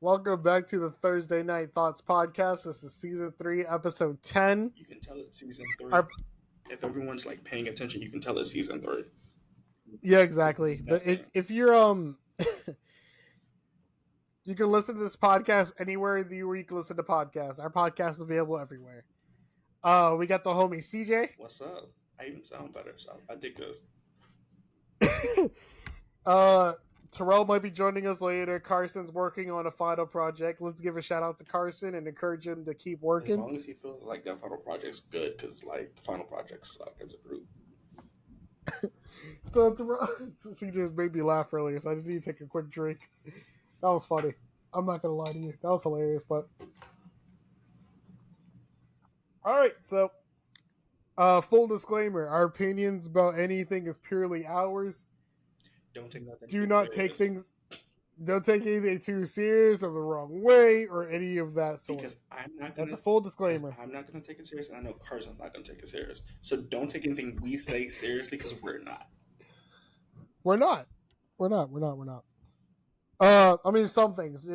Welcome back to the Thursday Night Thoughts podcast. This is season 3, episode 10. You can tell it's season 3. If everyone's like paying attention, you can tell it's season 3. Yeah, exactly. But if you're you can listen to this podcast anywhere where you can listen to podcasts. Our podcast is available everywhere. We got the homie CJ. What's up? I even sound better, so I dig this. Terrell might be joining us later. Carson's working on a final project. Let's give a shout out to Carson and encourage him to keep working. As long as he feels like that final project's good, because like final projects suck as a group. So Terrell, CJ just made me laugh earlier, so I just need to take a quick drink. That was funny. I'm not gonna lie to you. That was hilarious, but alright, so full disclaimer, our opinions about anything is purely ours. Don't take nothing. Don't take anything too serious or the wrong way or any of that sort. Because I'm not gonna. That's a full disclaimer. I'm not gonna take it serious, and I know Carson's not gonna take it serious. So don't take anything we say seriously, because we're not. We're not. I mean, some things.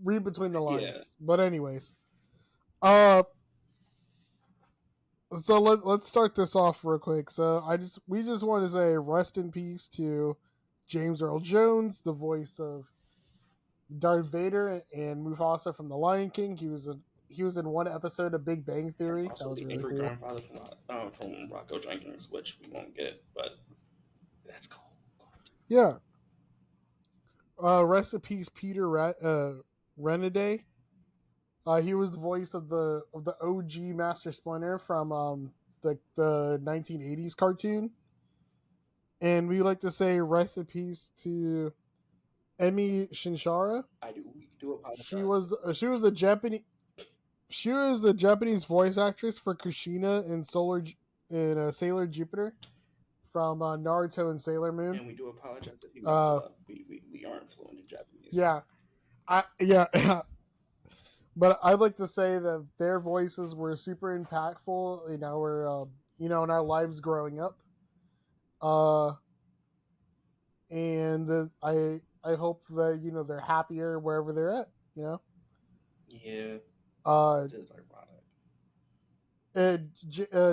Read between the lines. Yeah. But anyways, so let's start this off real quick. So we just want to say rest in peace to James Earl Jones, the voice of Darth Vader and Mufasa from The Lion King. He was in one episode of Big Bang Theory. Also, that was the really cool. Grandfather from Rocco Jenkins, which we won't get, but that's cool. Yeah. Rest in peace, Peter Renaday. He was the voice of the OG Master Splinter from the 1980s cartoon. And we like to say rest in peace to Emi Shinshara. We do apologize. She was the Japanese voice actress for Kushina in Sailor Jupiter from Naruto and Sailor Moon. And we do apologize if you messed up. We aren't fluent in Japanese. Yeah. But I'd like to say that their voices were super impactful in our in our lives growing up. And I hope that they're happier wherever they're at. Yeah. It is ironic.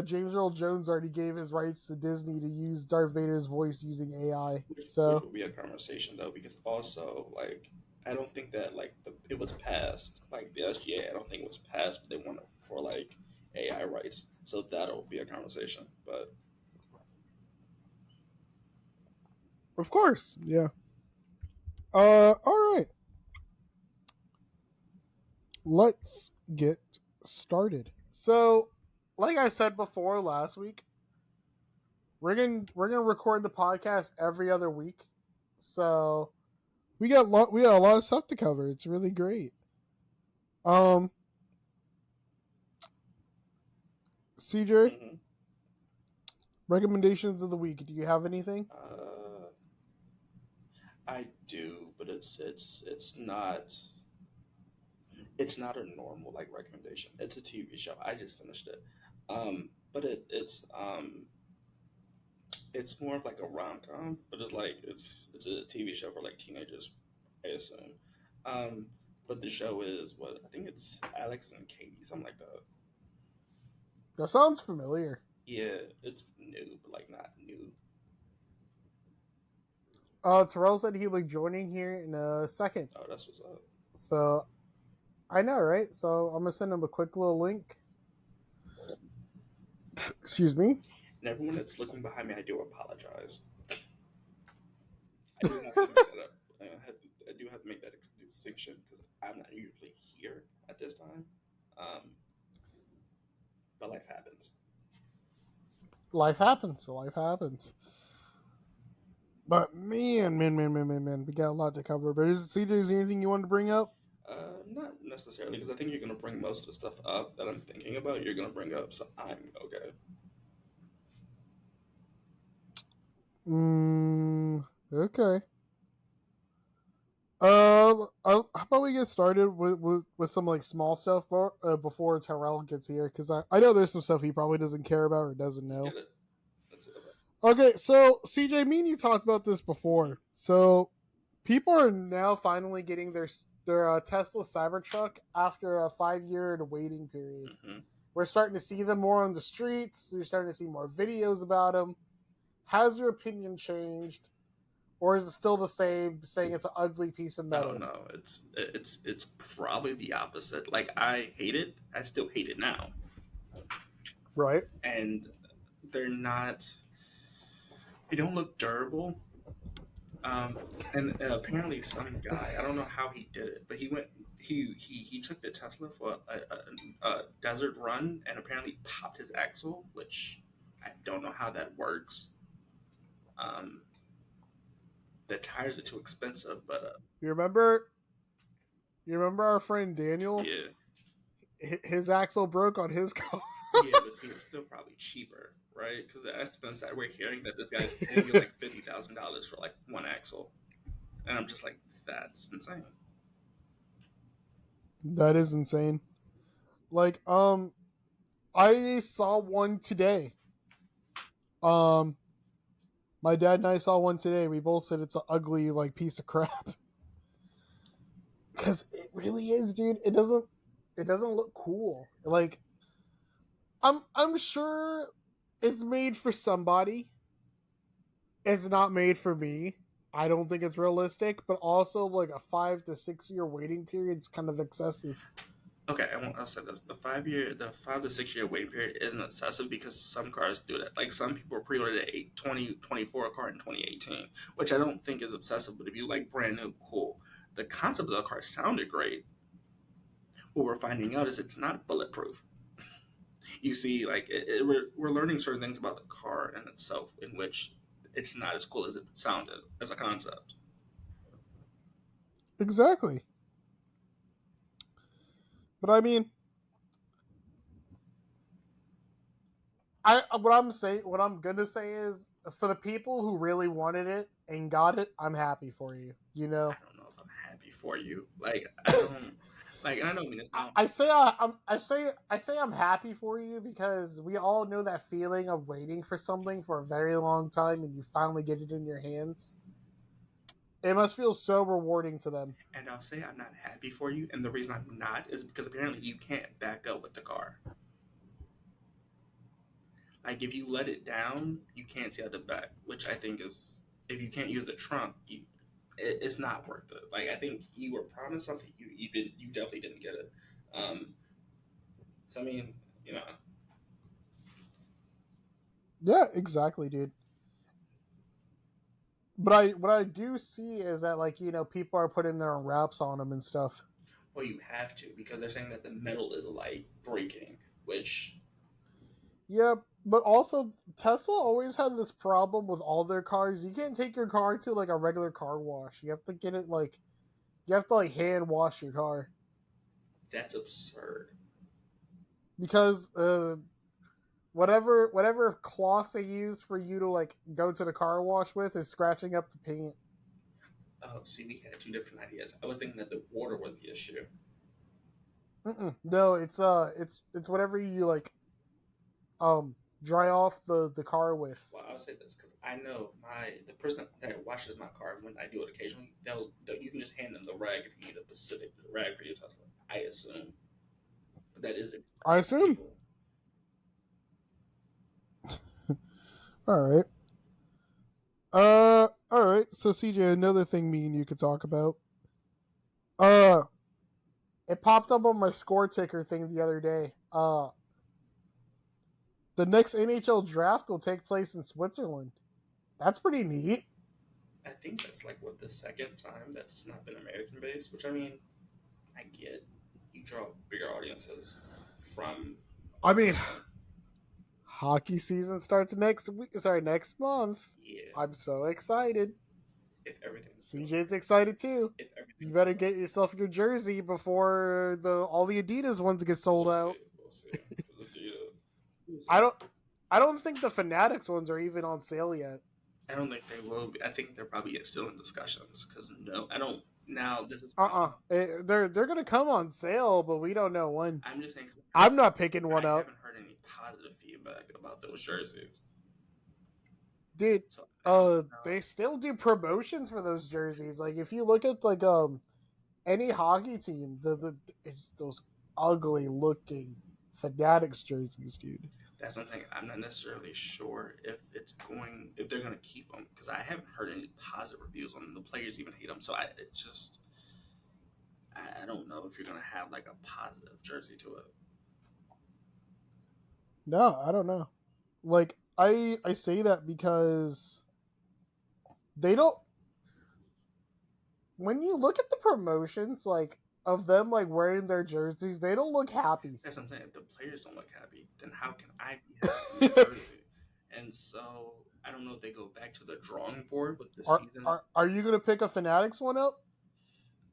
James Earl Jones already gave his rights to Disney to use Darth Vader's voice using AI. Which will be a conversation though, because also I don't think that it was passed, the SGA. I don't think it was passed, but they want it for AI rights. So that'll be a conversation. But of course, yeah. All right. Let's get started. So, like I said before last week, we're gonna record the podcast every other week. So we got a lot of stuff to cover. It's really great. CJ, mm-hmm. Recommendations of the week. Do you have anything? I do, but it's not a normal recommendation. It's a TV show. I just finished it. But it's more of a rom-com, but it's a TV show for teenagers, I assume. But the show is I think it's Alex and Katie, something like that. That sounds familiar. Yeah, it's new, but not new. Terrell said he'll be joining here in a second. Oh, that's what's up. So, I know, right? So I'm gonna send him a quick little link. Excuse me. And everyone that's looking behind me, I do apologize. I do have to make that up. I do have to make that distinction because I'm not usually here at this time. But life happens. Life happens. But man, we got a lot to cover. But is there anything you want to bring up? Not necessarily, because I think you're going to bring most of the stuff up that I'm thinking about. You're going to bring up, so I'm okay. Okay. How about we get started with some small stuff before Terrell gets here, because I know there's some stuff he probably doesn't care about or doesn't know. Let's get it. Okay, so CJ, me and you talked about this before. So people are now finally getting their Tesla Cybertruck after a 5-year waiting period. Mm-hmm. We're starting to see them more on the streets. We're starting to see more videos about them. Has your opinion changed, or is it still the same, saying it's an ugly piece of metal? No, it's probably the opposite. Like, I hate it. I still hate it now. Right. And they're not. They don't look durable. And apparently some guy, I don't know how he did it, but he took the Tesla for a desert run and apparently popped his axle, which I don't know how that works. The tires are too expensive, but You remember our friend Daniel? yeah, His axle broke on his car. yeah, but see, it's still probably cheaper, right? Because the estimates that we're hearing that this guy's paying you like $50,000 for like one axle, and I'm just like, that's insane. That is insane. Like, I saw one today. My dad and I saw one today. We both said it's an ugly, like, piece of crap. Because it really is, dude. It doesn't look cool. Like, I'm sure it's made for somebody. It's not made for me. I don't think it's realistic, but also like a 5 to 6 year waiting period is kind of excessive. Okay, I'll say this: the 5 to 6 year waiting period isn't excessive because some cars do that. Like, some people pre-ordered a 2024 car in 2018, which I don't think is excessive. But if you like brand new, cool. The concept of the car sounded great. What we're finding out is it's not bulletproof. You see, like, we're learning certain things about the car in itself, in which it's not as cool as it sounded as a concept. Exactly. But I mean, what I'm gonna say is, for the people who really wanted it and got it, I'm happy for you. You know, I don't know if I'm happy for you. Like, I don't like, and I don't mean it's not. I say I'm happy for you because we all know that feeling of waiting for something for a very long time and you finally get it in your hands. It must feel so rewarding to them. And I'll say I'm not happy for you, and the reason I'm not is because apparently you can't back up with the car. Like, if you let it down, you can't see out the back, which I think is, if you can't use the trunk, it's not worth it. Like, I think you were promised something, you definitely didn't get it. So I mean, you know, Yeah, exactly, dude. But what I do see is that, like, you know, people are putting their own wraps on them and stuff. well, you have to because they're saying that the metal is like breaking, which Yeah, but also Tesla always had this problem with all their cars. You can't take your car to like a regular car wash. You have to get it like you have to like hand wash your car that's absurd. because whatever cloth they use for you to like go to the car wash with is scratching up the paint. Oh, see, we had two different ideas. I was thinking that the water was the issue. No, it's whatever you like dry off the car with. Well, I'll say this because I know the person that washes my car when I do it occasionally. You can just hand them the rag if you need a specific rag for your Tesla. I assume, but that is it. I assume. All right. All right. So CJ, another thing me and you could talk about. It popped up on my score ticker thing the other day. The next NHL draft will take place in Switzerland. That's pretty neat. I think that's like the second time that it's not been American based, which I mean, I get. You draw bigger audiences from. I mean, hockey season starts next month. Yeah. I'm so excited. If everything. CJ's excited too. If everything. You better get yourself your jersey before all the Adidas ones get sold out. We'll see. Adidas. I don't think the Fanatics ones are even on sale yet. I don't think they will be. I think they're probably still in discussions because I don't. Now this is. They're gonna come on sale, but we don't know when. I'm just saying. I'm not picking one up. I haven't heard any positive feedback about those jerseys. Dude, So, they still do promotions for those jerseys. Like, if you look at any hockey team, it's those ugly looking Fanatics jerseys, dude. That's one thing. I'm not necessarily sure if they're gonna keep them because I haven't heard any positive reviews on them. The players even hate them, so I don't know if you're gonna have like a positive jersey to it. No, I don't know. Like I say that because they don't. When you look at the promotions, like of them like wearing their jerseys, they don't look happy. That's what I'm saying. If the players don't look happy, then how can I be happy with the jersey? And so I don't know if they go back to the drawing board with the season. Are you gonna pick a Fanatics one up?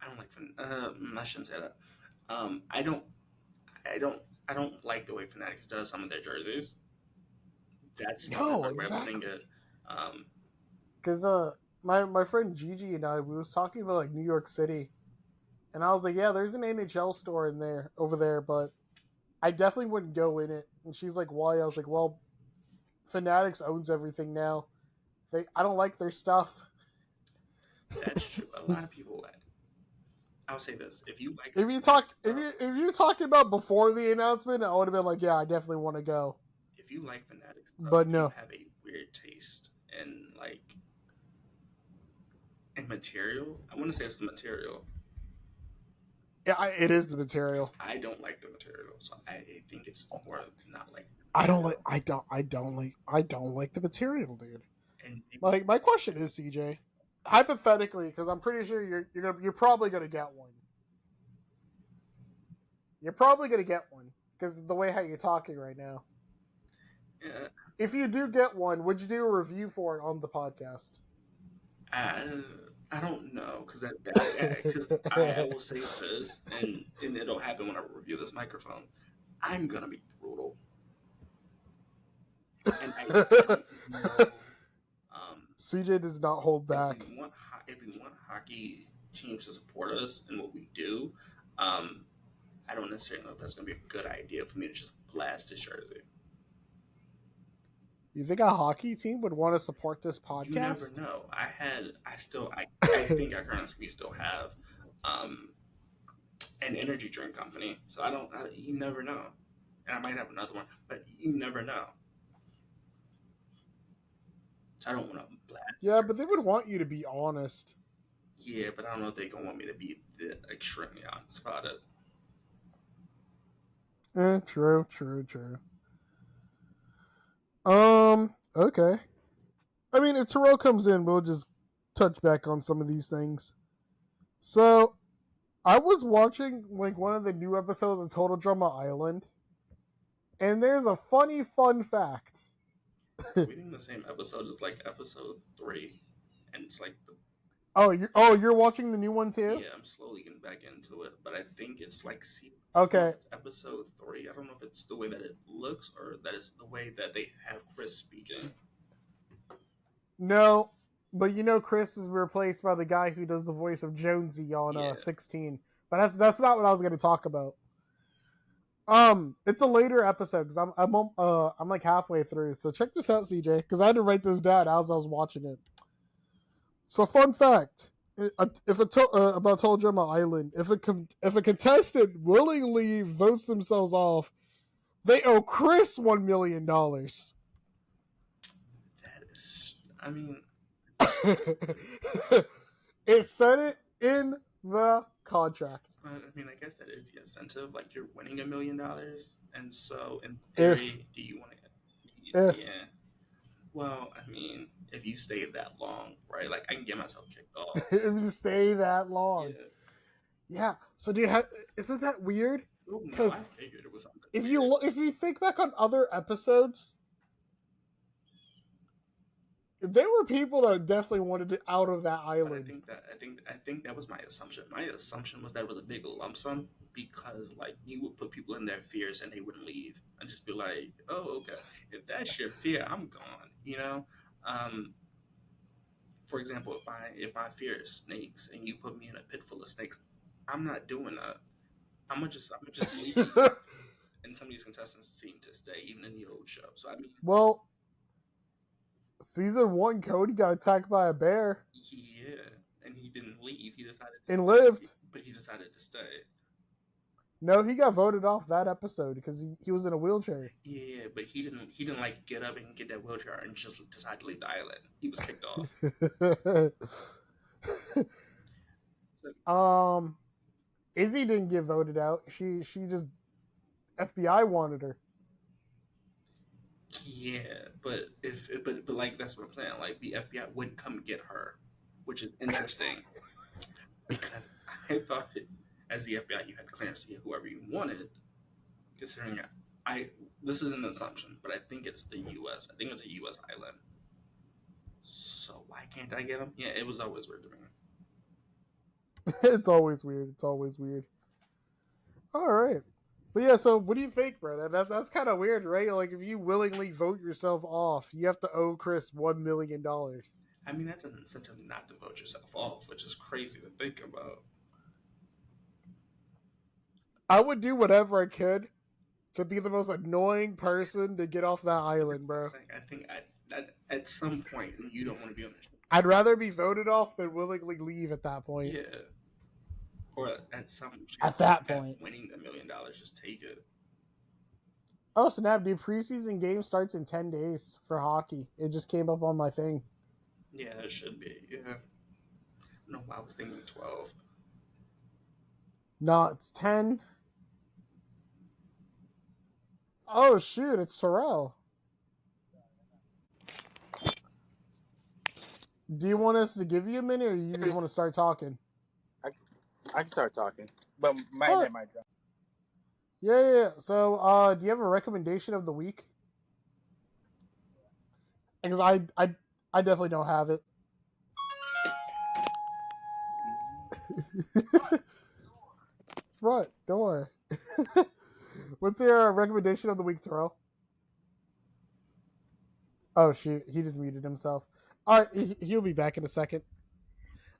I don't like. I shouldn't say that. I don't like the way Fanatics does some of their jerseys. That's exactly. Because my friend Gigi and I, we was talking about like New York City, and I was like, yeah, there's an NHL store over there, but I definitely wouldn't go in it. And she's like, why? I was like, well, Fanatics owns everything now. I don't like their stuff. That's true. A lot of people. I'll say this: if you talking about before the announcement, I would have been like, yeah, I definitely want to go. If you like Fanatics, but no, you have a weird taste in material. I want to say it's the material. Yeah, it is the material. I don't like the material, so I think it's more not like. I don't like the material, dude. And like my question is, CJ, hypothetically, because I'm pretty sure you're probably gonna get one. You're probably gonna get one because the way how you're talking right now. Yeah. If you do get one, would you do a review for it on the podcast? I don't know because I will say this, and it'll happen when I review this microphone. I'm gonna be brutal, and I don't know. CJ does not hold back. If we want hockey teams to support us and what we do, I don't necessarily know if that's gonna be a good idea for me to just blast this jersey. You think a hockey team would want to support this podcast? You never know. I think I currently still have an energy drink company, so you never know. And I might have another one, but you never know. So I don't want to blast. Yeah, but they would want you to be honest. Yeah, but I don't know if they're going to want me to be extremely honest about it. True. Okay. I mean, if Terrell comes in, we'll just touch back on some of these things. So, I was watching like one of the new episodes of Total Drama Island, and there's a fun fact. Reading the same episode is like episode 3, and it's like you're watching the new one too? Yeah, I'm slowly getting back into it, but I think it's like it's episode 3. I don't know if it's the way that it looks or that it's the way that they have Chris speaking. No, but Chris is replaced by the guy who does the voice of Jonesy on 16. But that's not what I was going to talk about. It's a later episode because I'm like halfway through. So check this out, CJ, because I had to write this down as I was watching it. So fun fact: about Total Drama Island, if a contestant willingly votes themselves off, they owe Chris $1 million. That is, I mean, it said it in the contract. But I mean, I guess that is the incentive. Like you're winning $1 million, and so in theory, do you want to? Yeah. Well, I mean, if you stay that long, right? Like I can get myself kicked off. If you stay that long. Yeah. So isn't that weird? Because I figured it was something. If you think back on other episodes, there were people that definitely wanted it out of that island. But I think that was my assumption. My assumption was that it was a big lump sum because like you would put people in their fears and they wouldn't leave and just be like, oh, okay, if that's your fear, I'm gone. For example, if I fear snakes and you put me in a pit full of snakes, I'm not doing that. I'm gonna just leave. And some of these contestants seem to stay even in the old show. So I mean, well. Season 1, Cody got attacked by a bear. Yeah, and he he didn't leave. He decided and lived. But he decided to stay. No, he got voted off that episode because he was in a wheelchair. Yeah, but he didn't like get up and get that wheelchair and just decide to leave the island. He was kicked off. Izzy didn't get voted out. She just FBI wanted her. Yeah, but like that's what I'm saying. Like the FBI wouldn't come get her, which is interesting because I thought as the FBI you had clearance to get whoever you wanted. Considering this is an assumption, but I think it's the U.S. I think it's a U.S. island. So why can't I get them? Yeah, it was always weird to me. It's always weird. All right. But yeah, so what do you think, bro? That's kind of weird, right? Like, if you willingly vote yourself off, you have to owe Chris $1 million. I mean, that's an incentive not to vote yourself off, which is crazy to think about. I would do whatever I could to be the most annoying person to get off that island, bro. I think at some point you don't want to be on the show. I'd rather be voted off than willingly leave at that point. Yeah. Or at that point, winning $1 million, just take it. Oh snap, dude! Preseason game starts in 10 days for hockey. It just came up on my thing. Yeah, it should be. Yeah. No, I was thinking 12. No, it's 10. Oh shoot, it's Terrell. Do you want us to give you a minute, or you just want to start talking? I can start talking, but my internet might drop. Yeah. So, do you have a recommendation of the week? Because I definitely don't have it. Front door. What's your recommendation of the week, Terrell? Oh shoot, he just muted himself. All right, he'll be back in a second.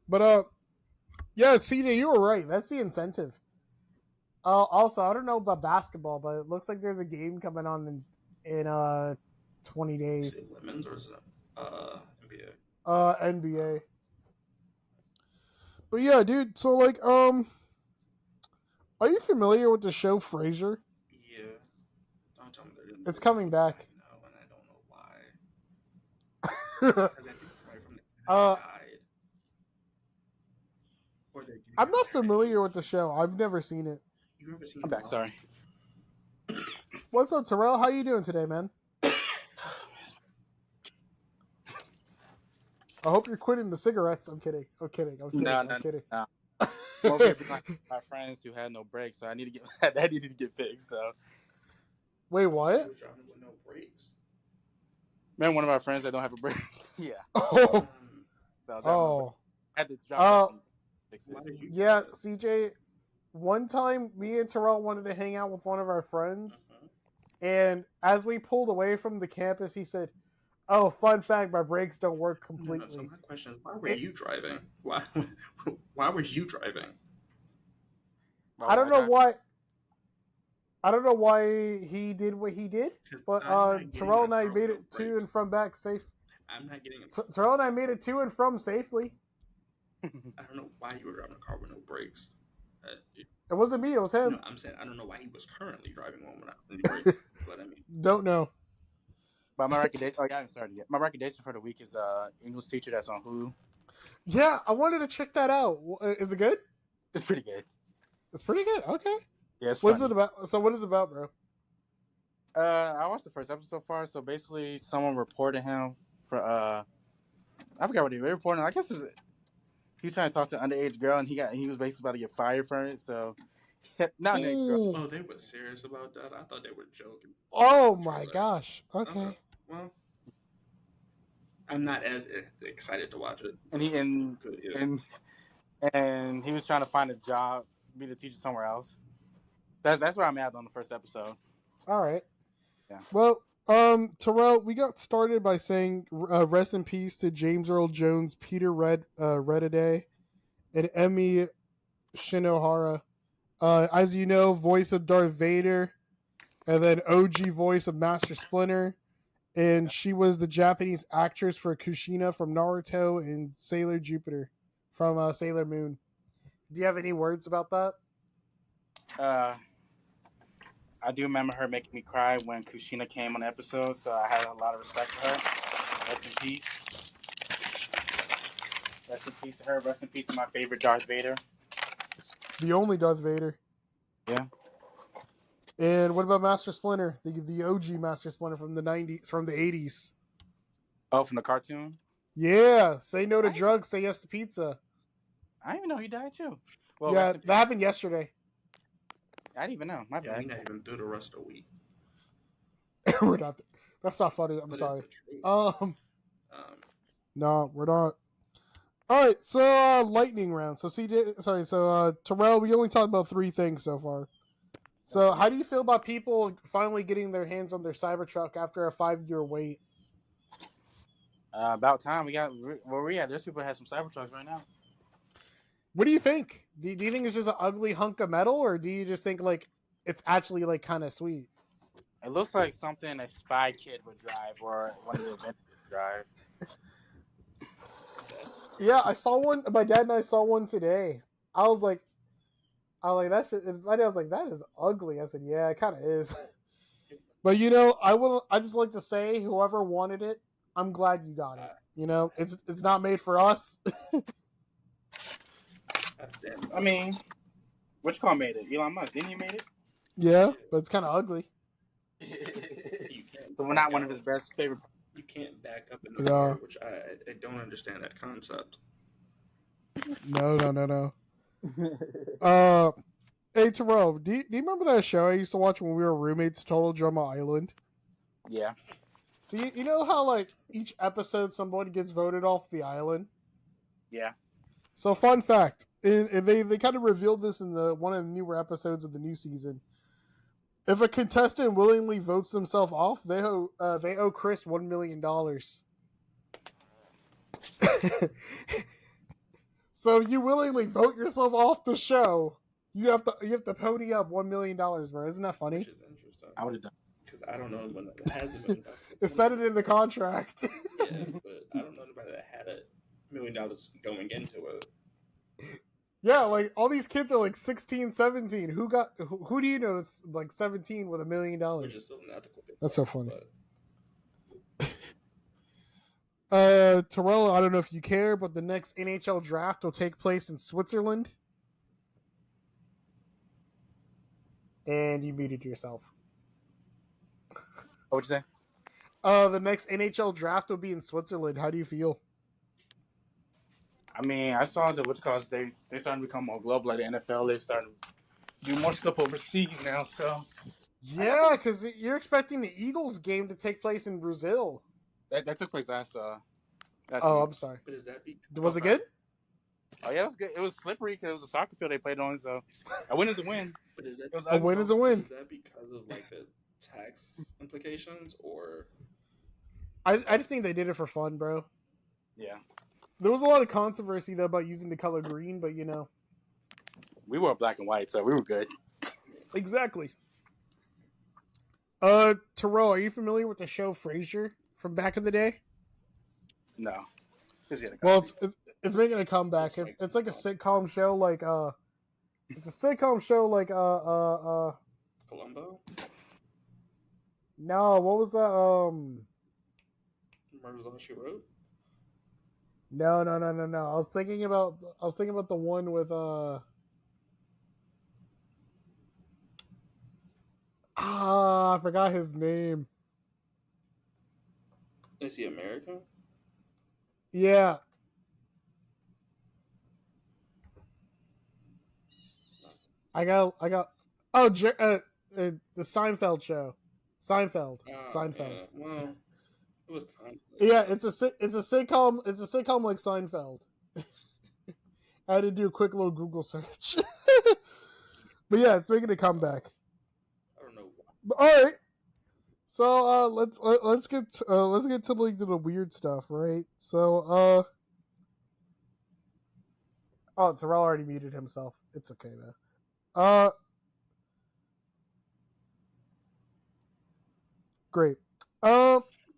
But yeah, CJ, you were right. That's the incentive. Also, I don't know about basketball, but it looks like there's a game coming on in 20 days. Is it women's or is it NBA? NBA. But yeah, dude. So like, are you familiar with the show Frasier? Yeah. Don't tell me they're doing It's coming back. I know, and I don't know why. Because I think somebody from the died. I'm not familiar with the show. I've never seen it. You've never seen it? I'm back. Sorry. What's up, Terrell? How you doing today, man? I hope you're quitting the cigarettes. I'm kidding. I'm kidding. No. My friends who had no brakes, so I need to get that needed to get fixed. So. Wait, what? So driving with no brakes. Man, one of my friends that don't have a brake. Yeah. Oh. I had to drive. Yeah, CJ. One time, me and Terrell wanted to hang out with one of our friends, and as we pulled away from the campus, he said, "Oh, fun fact: my brakes don't work completely." No, so my question is, why were you driving? Why were you driving? I don't know why. I don't know why he did what he did, but Terrell and I made it to and from back safe. I'm not getting it. Terrell and I made it to and from safely. I don't know why you were driving a car with no brakes. It wasn't me. It was him. No, I'm saying I don't know why he was currently driving one without any brakes. But I mean, don't know. But my recommendation. I haven't started yet. My recommendation for the week is English Teacher that's on Hulu. Yeah, I wanted to check that out. Is it good? It's pretty good. It's pretty good. Okay. Yeah, it's What's it about? So what is it about, bro? I watched the first episode so far. So basically, someone reported him for I forgot what they were reporting. I guess he was trying to talk to an underage girl, and he was basically about to get fired from it. So not underage girl. Oh, they were serious about that. I thought they were joking. Oh my gosh. Okay. Well, I'm not as excited to watch it. And he was trying to find a job, be the teacher somewhere else. That's where I'm at on the first episode. All right. Yeah. Well, Terrell, we got started by saying rest in peace to James Earl Jones, Peter Redaday, and Emi Shinohara. As you know, voice of Darth Vader, and then OG voice of Master Splinter, and she was the Japanese actress for Kushina from Naruto and Sailor Jupiter from Sailor Moon. Do you have any words about that? I do remember her making me cry when Kushina came on the episode, so I had a lot of respect for her. Rest in peace. Rest in peace to her. Rest in peace to my favorite Darth Vader. The only Darth Vader. Yeah. And what about Master Splinter, the OG Master Splinter from the 90s, from the 80s? Oh, from the cartoon? Yeah, say no to drugs, say yes to pizza. I didn't even know he died too. Well, Yeah, that happened yesterday. I didn't even know. My bad. We're not even through the rest of the week. We're not. That's not funny. I'm sorry. No, we're not. All right, so lightning round. So Terrell, we only talked about 3 things so far. So how do you feel about people finally getting their hands on their Cybertruck after a 5-year wait? About time. We got where we at. There's people that have some Cybertrucks right now. What do you think? Do you think it's just an ugly hunk of metal, or do you just think like it's actually like kind of sweet? It looks like something a Spy Kid would drive, or one of the Avengers would drive. Yeah, I saw one. My dad and I saw one today. I was like, that's. My dad was like, that is ugly. I said, yeah, it kind of is. But I just like to say, whoever wanted it, I'm glad you got it. It's not made for us. I mean, which car made it? Elon Musk, didn't he made it? Yeah, but it's kind of ugly. So we're not one of his best favorite. You can't back up in the car, which I don't understand that concept. No. Hey Terrell, do you remember that show I used to watch when we were roommates, Total Drama Island? Yeah. So you know how like each episode somebody gets voted off the island? Yeah. So fun fact, and they kind of revealed this in one of the newer episodes of the new season. If a contestant willingly votes themselves off, they owe Chris $1 million. So if you willingly vote yourself off the show, you have to pony up $1 million, bro. Isn't that funny? Which is interesting. I would have done. Because I don't know when that hasn't been. It said it in the contract. Yeah, but I don't know anybody that had $1 million going into it. Yeah, like all these kids are like 16, 17. Who do you know that's like 17 with $1 million? Which is still an ethical thing. That's so funny. Terrell, I don't know if you care, but the next NHL draft will take place in Switzerland. And you muted yourself. What'd you say? The next NHL draft will be in Switzerland. How do you feel? I mean, I saw the they're starting to become more global, like the NFL. They're starting to do more stuff overseas now. So yeah, because you're expecting the Eagles game to take place in Brazil. That took place last week. I'm sorry. But is that was it good? Oh yeah, it was good. It was slippery because it was a soccer field they played on. So a win is a win. But is that a win is a win? Is that because of like the tax implications, or? I just think they did it for fun, bro. Yeah. There was a lot of controversy though about using the color green, but we were black and white, so we were good. Exactly. Terrell, are you familiar with the show Frasier from back in the day? No. Well, it's making a comeback. It's like a sitcom show, like it's a sitcom show like Columbo. No, what was that? Murder's All She Wrote. No. I was thinking about the one with I forgot his name. Is he American? Yeah. I got the Seinfeld show. Seinfeld. Yeah. Well, it was kind of yeah, it's a sitcom. It's a sitcom like Seinfeld. I had to do a quick little Google search. But yeah, it's making a comeback. I don't know why. But, all right. So let's get to like the weird stuff, right? So Terrell already muted himself. It's okay though. Great.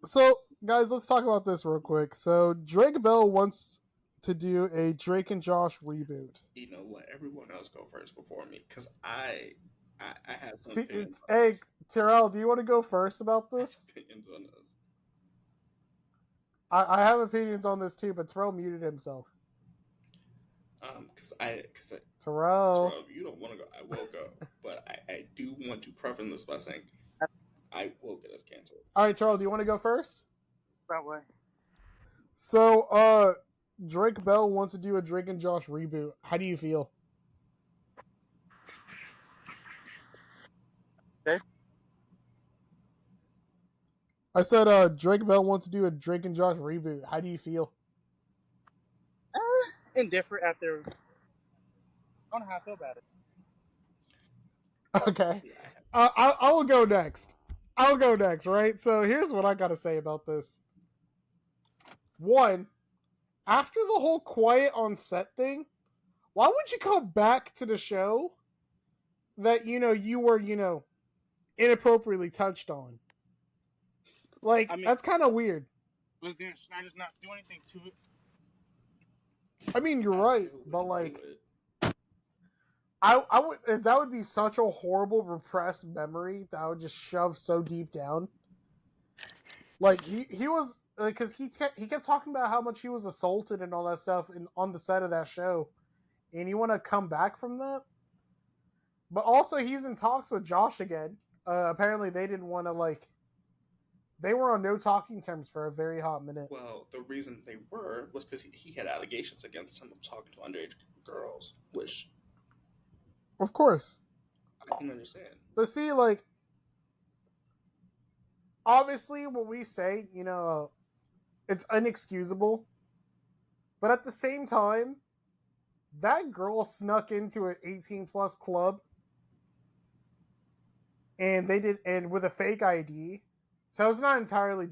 So guys, let's talk about this real quick. So Drake Bell wants to do a Drake and Josh reboot. You know what? Everyone else go first before me, because I have some See, opinions on hey, this. Terrell, do you want to go first about this? Opinions on this. I have opinions on this too, but Terrell muted himself. Because Terrell, you don't want to go. I will go, but I do want to preface this by saying I will get us canceled. all right, Terrell, do you want to go first? That way. So, Drake Bell wants to do a Drake and Josh reboot. How do you feel? Okay. I said, Drake Bell wants to do a Drake and Josh reboot. How do you feel? Indifferent after. I don't know how I feel about it. Okay. Yeah, I will go next. I'll go next, right? So here's what I gotta say about this. One, after the whole quiet on set thing, why would you come back to the show that, you were, inappropriately touched on? Like, I mean, that's kind of weird. was Dan Schneider's not do anything to it? I mean, you're I right, still but wouldn't like, do it. I would, that would be such a horrible repressed memory that I would just shove so deep down. Like he was, because he kept talking about how much he was assaulted and all that stuff on the set of that show, and you want to come back from that. But also, he's in talks with Josh again. Apparently, they didn't want to they were on no talking terms for a very hot minute. Well, the reason they was because he had allegations against him of talking to underage girls, which Of course. I can understand. But see, like, obviously, what we say, it's inexcusable. But at the same time, that girl snuck into an 18-plus club, and with a fake ID. So it's not entirely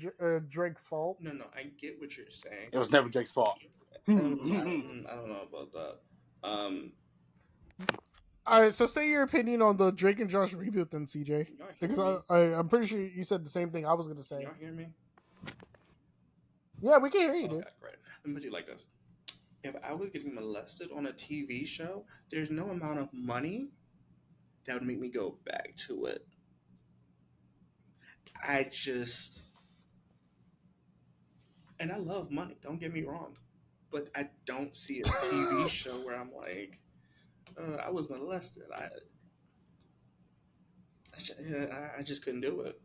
Drake's fault. No, I get what you're saying. It was never Drake's fault. I don't know about that. All right, so say your opinion on the Drake and Josh reboot, then, CJ. Can y'all hear Because me? I'm pretty sure you said the same thing I was going to say. Can y'all hear me? Yeah, we can hear you, Okay, dude. great. Let me put it like this. If I was getting molested on a TV show, there's no amount of money that would make me go back to it. And I love money, don't get me wrong, but I don't see a TV show where I'm like, I was molested. I just couldn't do it.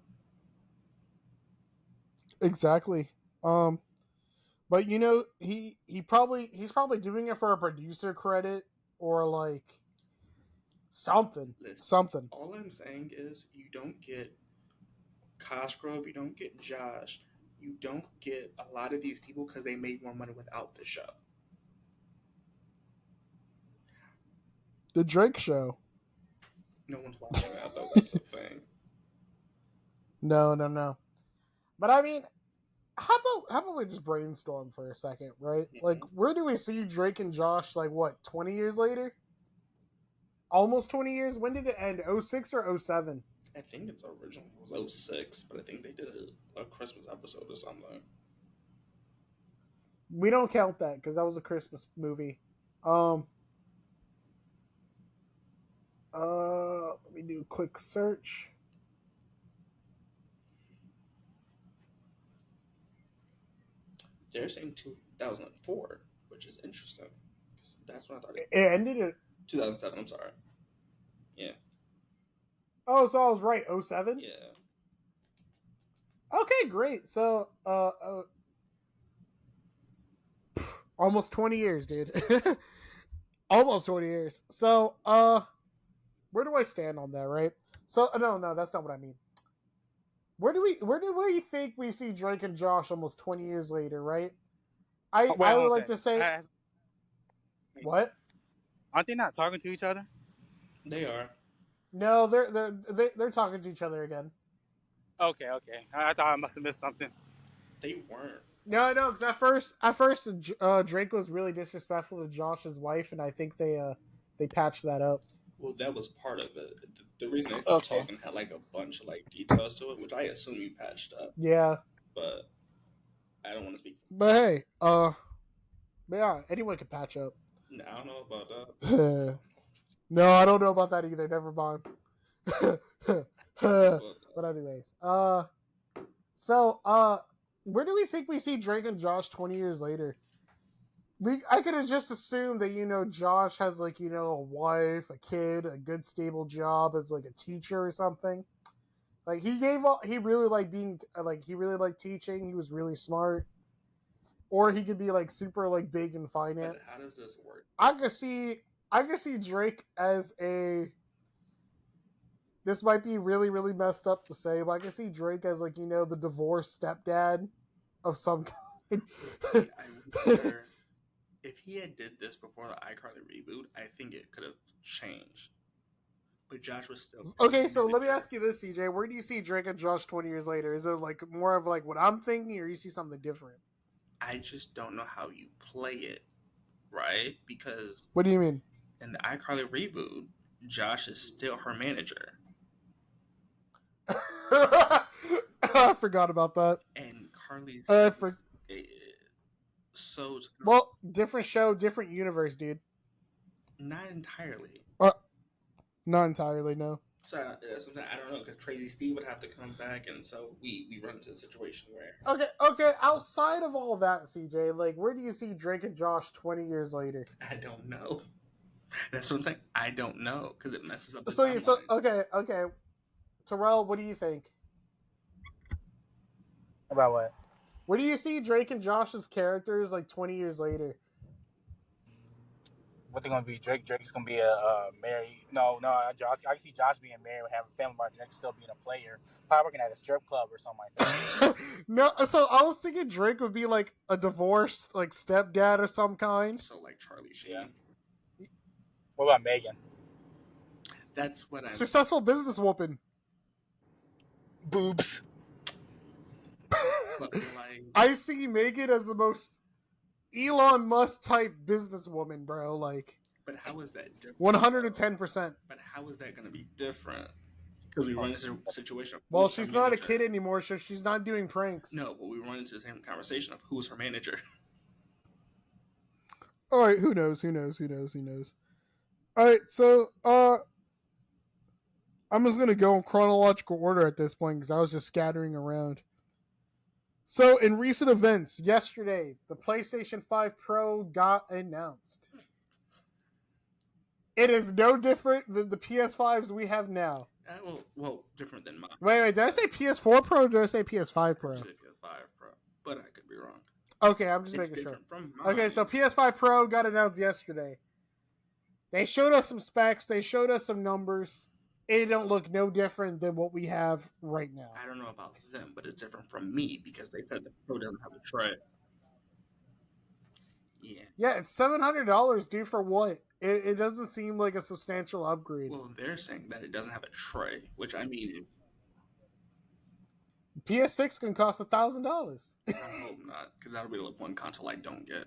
Exactly. But he's probably doing it for a producer credit or like something. Listen, Something. all I'm saying is you don't get Cosgrove, you don't get Josh, you don't get a lot of these people because they made more money without the show. The Drake show. No one's watching that though. That's the thing. No. But I mean, how about we just brainstorm for a second, right? Mm-hmm. Like, where do we see Drake and Josh? Like, what, 20 years later? Almost 20 years. When did it end? 06 or 07? I think it's originally it was 06, but I think they did a Christmas episode or something. We don't count that because that was a Christmas movie. Let me do a quick search. They're saying 2004, which is interesting. That's what I thought. It ended at 2007. I'm sorry. Yeah. Oh, so I was right. 07? Yeah. Okay, great. So, almost 20 years, dude. Almost 20 years. So, where do I stand on that, right? So, no, that's not what I mean. Where do we think we see Drake and Josh almost 20 years later, right? I would like to say what? Aren't they not talking to each other? They are. No, they're talking to each other again. Okay. I thought I must have missed something. They weren't. No, because at first, Drake was really disrespectful to Josh's wife, and I think they patched that up. Well, that was part of it. The reason they were talking had like a bunch of like details to it, which I assume you patched up. Yeah. But I don't want to speak. But hey, But yeah, anyone can patch up. No, I don't know about that. No, I don't know about that either. Never mind. But But anyways, where do we think we see Drake and Josh 20 years later? I could have just assumed that Josh has like a wife, a kid, a good stable job as like a teacher or something. Like he really liked he really liked teaching. He was really smart, or he could be like super like big in finance. But how does this work? I could see Drake as a. This might be really, really messed up to say, but I can see Drake as like the divorced stepdad of some kind. I wonder if he had did this before the iCarly reboot. I think it could have changed. But Josh was still okay. So let me ask you this, CJ: where do you see Drake and Josh 20 years later? Is it like more of like what I'm thinking, or you see something different? I just don't know how you play it, right? Because what do you mean? In the iCarly reboot, Josh is still her manager. I forgot about that. And Carly's so well, different show, different universe, dude. Not entirely. Not entirely, no. So sometimes I don't know, because Crazy Steve would have to come back, and so we run into a situation where okay. Outside of all that, CJ, like where do you see Drake and Josh 20 years later? I don't know. That's what I'm saying. I don't know because it messes up. So okay. Terrell, what do you think? About what? Where do you see Drake and Josh's characters like 20 years later? What they're gonna be? Drake's gonna be married. No, Josh. I can see Josh being married, having a family, but Drake still being a player. Probably working at a strip club or something like that. No, so I was thinking Drake would be like a divorced like stepdad or some kind. So like Charlie Sheen. Yeah. What about Megan? That's what successful businesswoman. Boobs. But like, I see Megan as the most Elon Musk type businesswoman, bro. Like, but how is that different? 110%. But how is that going to be different? Because we run into a situation. Well, she's not a kid anymore, so she's not doing pranks. No, but we run into the same conversation of who's her manager. All right, who knows? All right, so I'm just gonna go in chronological order at this point because I was just scattering around. So, in recent events, yesterday, the PlayStation 5 Pro got announced. It is no different than the PS5s we have now. Well, different than mine. Wait, did I say PS4 Pro or did I say PS5 Pro? I said PS5 Pro, but I could be wrong. Okay, I'm just making sure. Okay, so PS5 Pro got announced yesterday. They showed us some specs. They showed us some numbers. It don't look no different than what we have right now. I don't know about them, but it's different from me because they said the Pro doesn't have a tray. Yeah, it's $700, dude, for what? It doesn't seem like a substantial upgrade. Well, they're saying that it doesn't have a tray, which I mean... PS6 can cost $1,000. I hope not, because that'll be the one console I don't get.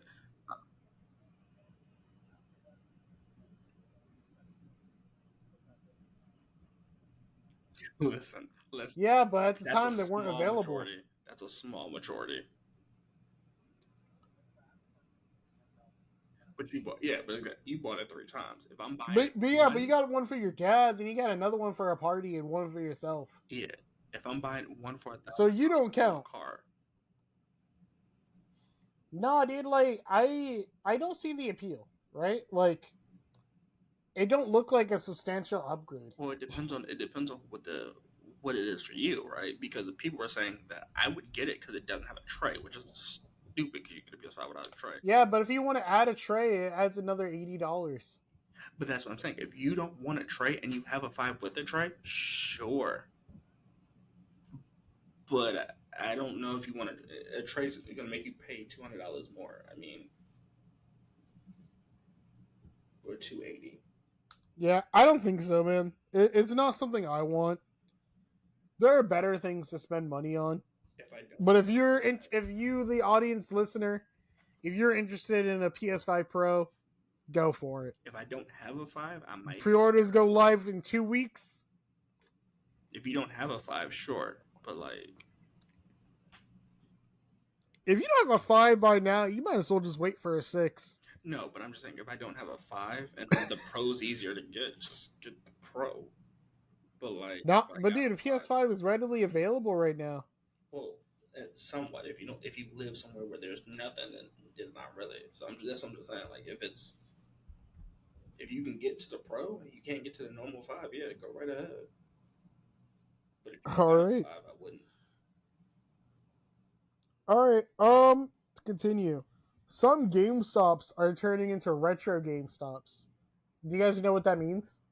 Listen. Yeah, but at the time they weren't available. Majority. That's a small majority. But you bought, you bought it 3 times. If I'm buying, but you got one for your dad, then you got another one for a party and one for yourself. Yeah, if I'm buying one for so you don't count. Car. No, dude. Like I don't see the appeal, right? Like it don't look like a substantial upgrade. Well, it depends on what it is for you, right? Because people are saying that I would get it because it doesn't have a tray, which is stupid because you get a PS5 without a tray. Yeah, but if you want to add a tray, it adds another $80. But that's what I'm saying. If you don't want a tray and you have a 5 with a tray, sure. But I don't know if you want a tray is going to make you pay $200 more. I mean, or $280. Yeah, I don't think so, man. It's not something I want. There are better things to spend money on. But if you, the audience listener, if you're interested in a PS5 Pro, go for it. If I don't have a 5, I might. Pre-orders go live in 2 weeks. If you don't have a 5, sure, but like, If you don't have a 5 by now, you might as well just wait for a 6. No, but I'm just saying, if I don't have a 5 and the Pro's easier to get, just get the Pro. But like, But dude, the PS5 is readily available right now. Well, somewhat. If you live somewhere where there's nothing, then it's not really. So that's what I'm just saying. Like, if you can get to the Pro and you can't get to the normal 5, yeah, go right ahead. But if you All have right. 5, I wouldn't. All right. To continue, some GameStops are turning into retro GameStops. Do you guys know what that means?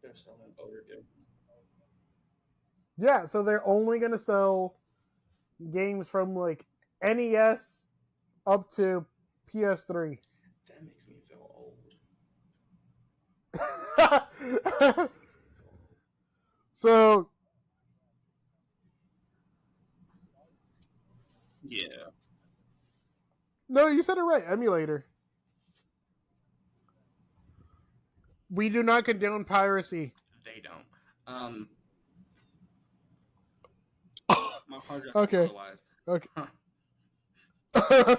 They're selling older games. Yeah, so they're only gonna sell games from like NES up to PS3. That makes me feel old. So Yeah. no, you said it right. Emulator. We do not condone piracy. They don't. My hard drive Okay. otherwise. Okay. Huh.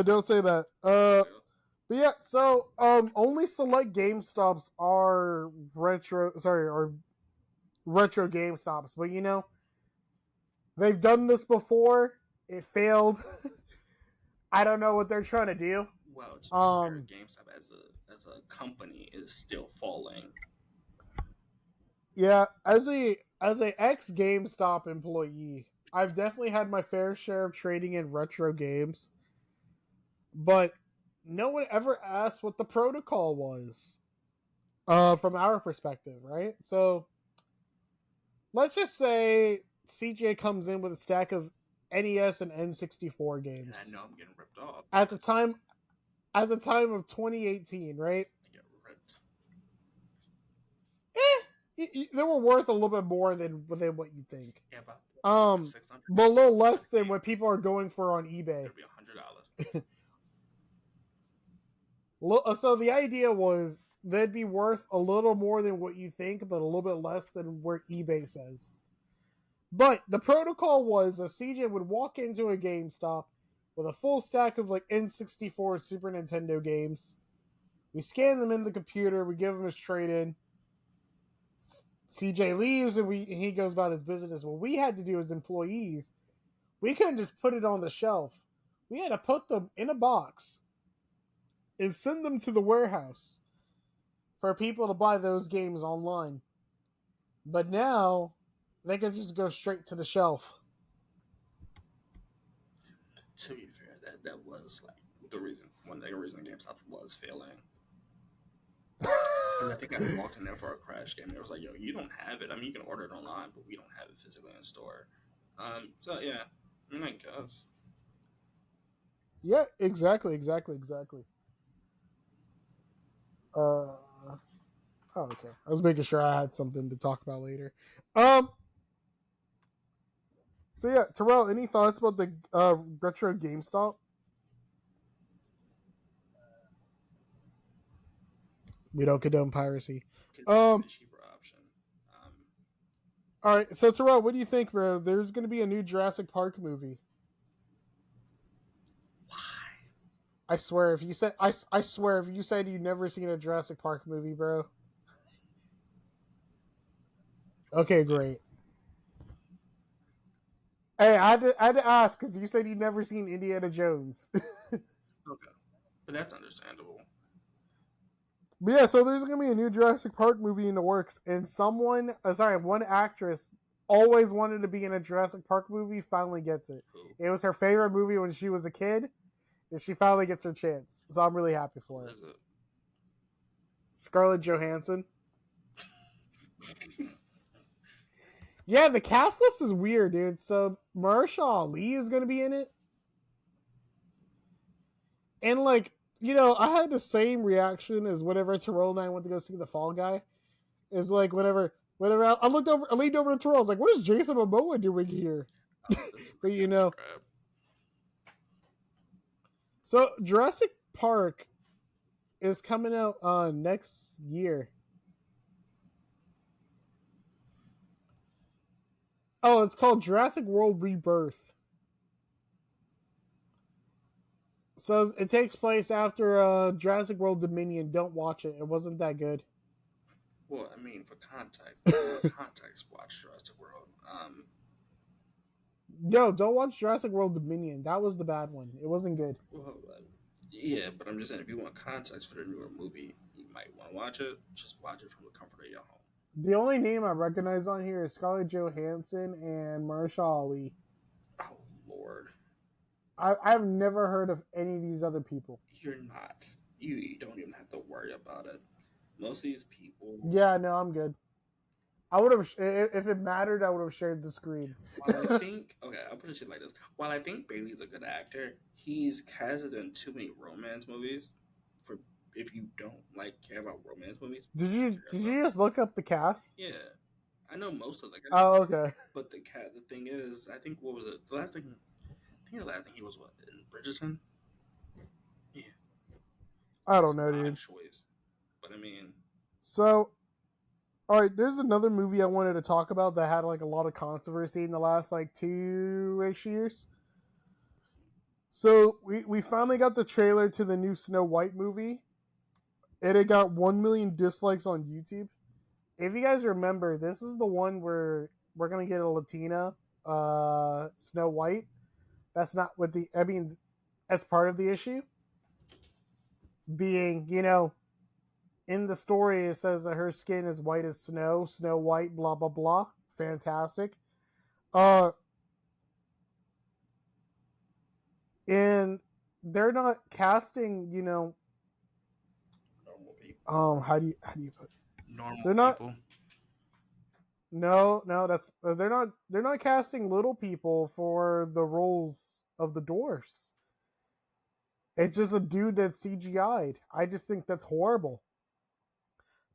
Don't say that. But yeah, so only select GameStops are retro GameStops, but you know, they've done this before. It failed. I don't know what they're trying to do. Well, GameStop as a company is still falling. Yeah, as a ex GameStop employee, I've definitely had my fair share of trading in retro games, but no one ever asked what the protocol was from our perspective, right? So let's just say CJ comes in with a stack of NES and N64 games. And I know I'm getting ripped off. At the time of 2018, right? I get ripped. They were worth a little bit more than what you think. Yeah, about $600. Below less than what people are going for on eBay. It'll be $100. So the idea was they'd be worth a little more than what you think, but a little bit less than where eBay says. But the protocol was that CJ would walk into a GameStop with a full stack of like N64 Super Nintendo games. We scan them in the computer, we give him his trade-in. CJ leaves and he goes about his business. What we had to do as employees, we couldn't just put it on the shelf. We had to put them in a box and send them to the warehouse for people to buy those games online. But now they can just go straight to the shelf. To be fair, that was like one of the reasons GameStop was failing. Because I think I walked in there for a crash game and it was like, yo, you don't have it. I mean, you can order it online, but we don't have it physically in store. So yeah, I mean, I guess. Yeah, exactly. Oh, okay. I was making sure I had something to talk about later. So yeah, Terrell, any thoughts about the retro GameStop? We don't condone piracy. The cheaper option. All right, so Terrell, what do you think, bro? There's going to be a new Jurassic Park movie. Why? I swear, if you said you've never seen a Jurassic Park movie, bro. Okay, great. Hey, I had to ask because you said you'd never seen Indiana Jones. Okay, but that's understandable. But yeah, so there's gonna be a new Jurassic Park movie in the works, and one actress always wanted to be in a Jurassic Park movie, finally gets it. Who? It was her favorite movie when she was a kid, and she finally gets her chance. So I'm really happy for her. What is it? Scarlett Johansson. Yeah, the cast list is weird, dude. So Mahershala Ali is gonna be in it, and like, you know, I had the same reaction as whenever Terrell and I went to go see The Fall Guy. It's like whenever I leaned over to Terrell, I was like, "What is Jason Momoa doing here?" But you know, so Jurassic Park is coming out next year. Oh, it's called Jurassic World Rebirth. So it takes place after Jurassic World Dominion. Don't watch it. It wasn't that good. Well, I mean, for context, watch Jurassic World. No, don't watch Jurassic World Dominion. That was the bad one. It wasn't good. Well, yeah, but I'm just saying, if you want context for the newer movie, you might want to watch it. Just watch it from the comfort of your home. The only name I recognize on here is Scarlett Johansson and Mahershala Ali. Oh Lord, I've never heard of any of these other people. you're not. You don't even have to worry about it. Most of these people. Yeah, no, I'm good. I would have, if it mattered, I would have shared the screen. While I think, okay, I'll put it shit like this. While I think Bailey's a good actor, he's casted in too many romance movies. For if you don't care about romance movies, Did you just look up the cast? Yeah, I know most of the cast. Oh, okay. But the thing is, I think what was it? The last thing he was what in Bridgerton. Yeah, I don't know, dude. Choice, but I mean, so. All right, there's another movie I wanted to talk about that had a lot of controversy in the last 2-ish years. So we finally got the trailer to the new Snow White movie, and it got 1 million dislikes on YouTube. If you guys remember, this is the one where we're gonna get a Latina Snow White. That's not what that's part of the issue. Being, in the story, it says that her skin is white as snow, Snow White, blah, blah, blah. Fantastic. And they're not casting, normal people. how do you put it? Normal they're not, people. No, they're not casting little people for the roles of the dwarfs. It's just a dude that's CGI'd. I just think that's horrible.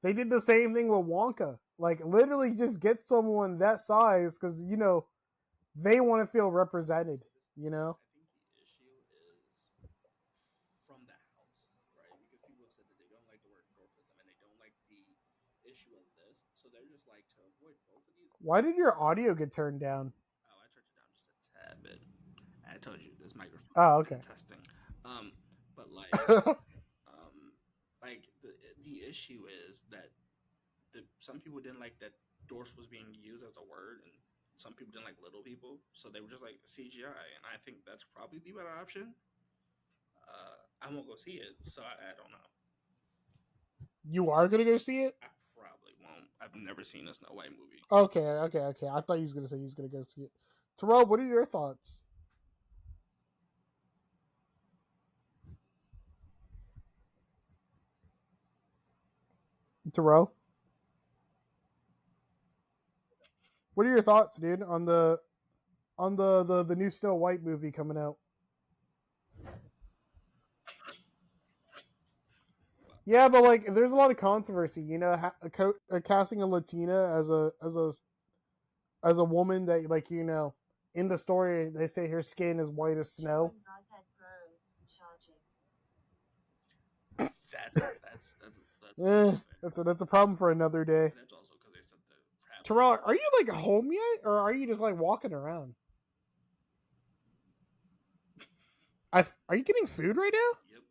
They did the same thing with Wonka. Literally just get someone that size because, they want to feel represented, I think the issue is from the house, right? Because people have said that they don't like the word dwarfism and they don't like the issue of this. So they're just to avoid both of these. Why did your audio get turned down? Oh, I turned it down just a tad bit. I told you this microphone. Oh, okay. Testing. But the issue is that some people didn't like that dwarf was being used as a word, and some people didn't like little people, so they were just CGI, and I think that's probably the better option. I won't go see it, so I don't know. You are gonna go see it? I probably won't. I've never seen a Snow White movie. Okay. I thought you was gonna say you was gonna go see it. Terrell, what are your thoughts? Terrell, what are your thoughts, dude, on the new Snow White movie coming out? Yeah, but there's a lot of controversy, casting a Latina as a woman that in the story they say her skin is white as snow. That's a problem for another day. That's also because they said the Terrell, are you home yet, or are you just walking around? Are you getting food right now? Yep.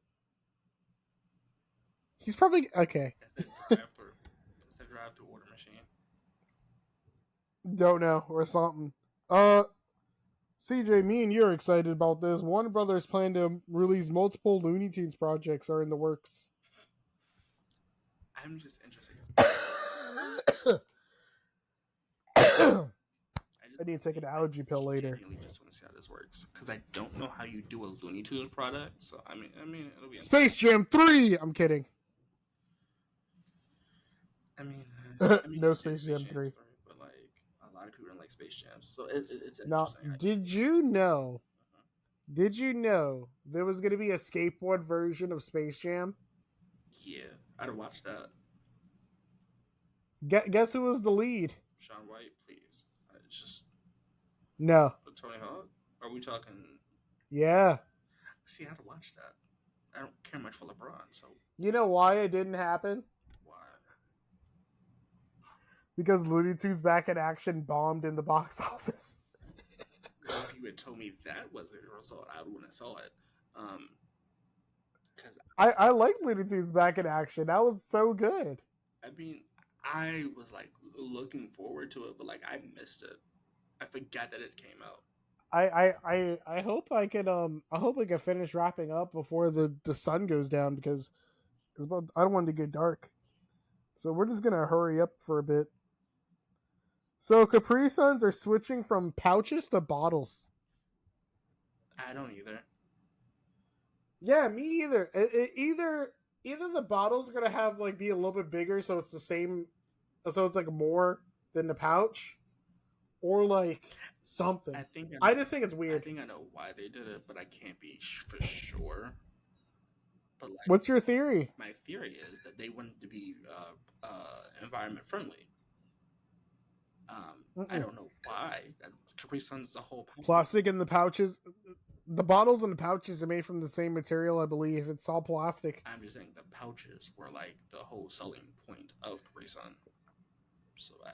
He's probably okay. It's a drive-through order machine. Don't know, or something. CJ, me and you are excited about this. Warner Brothers plan to release multiple Looney Tunes projects are in the works. I'm just interested. I need to take an allergy pill later. I really just want to see how this works because I don't know how you do a Looney Tunes product. So I mean, it'll be Space Jam 3. I'm kidding. I mean no Space Jam 3. But a lot of people don't like Space Jams, so it's now, interesting. Did you know? Did you know there was going to be a skateboard version of Space Jam? Yeah, I'd have watched that. Guess who was the lead? Shaun White, please. It's just no. Tony Hawk. Are we talking? Yeah. See, I'd have watched that. I don't care much for LeBron, so. You know why it didn't happen? Why? Because Looney Tunes Back in Action bombed in the box office. If you had told me that was the result, I wouldn't have saw it. Because I like Looney Tunes back in action. That was so good. I mean, I was like looking forward to it, but like I missed it. I forgot that it came out. I hope I can finish wrapping up before the sun goes down because I don't want it to get dark. So we're just gonna hurry up for a bit. So Capri Suns are switching from pouches to bottles. I don't either. Yeah, me either. Either the bottles are gonna have like be a little bit bigger, so it's the same, so it's like more than the pouch, or like something. I just think it's weird. I think I know why they did it, but I can't be for sure. But like, what's your theory? My theory is that they wanted to be environment friendly. I don't know why. Capri Sun's the whole plastic in the pouches. The bottles and the pouches are made from the same material, I believe. It's all plastic. I'm just saying the pouches were like the whole selling point of Capri Sun. So I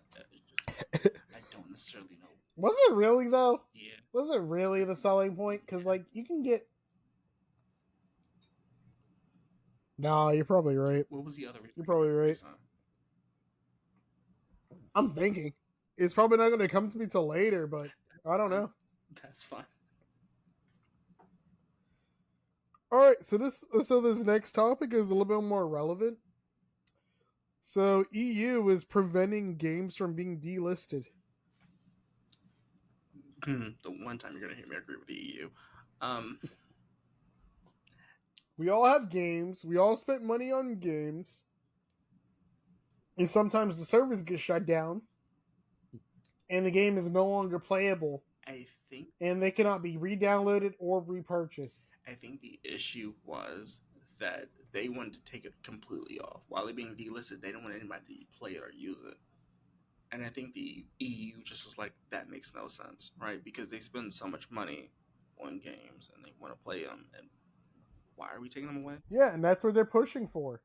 don't necessarily know. Was it really though? Yeah. Was it really the selling point? Because like you can get. No, you're probably right. What was the other reason? You're probably right. I'm thinking. It's probably not going to come to me till later, but I don't know. That's fine. All right, so this next topic is a little bit more relevant. So EU is preventing games from being delisted. The one time you're going to hear me agree with the EU. We all have games. We all spent money on games. And sometimes the servers get shut down. And the game is no longer playable. I think. And they cannot be re-downloaded or repurchased. I think the issue was that they wanted to take it completely off. While it being delisted, they don't want anybody to play it or use it. And I think the EU just was like, that makes no sense, right? Because they spend so much money on games and they want to play them. And why are we taking them away? Yeah, and that's what they're pushing for.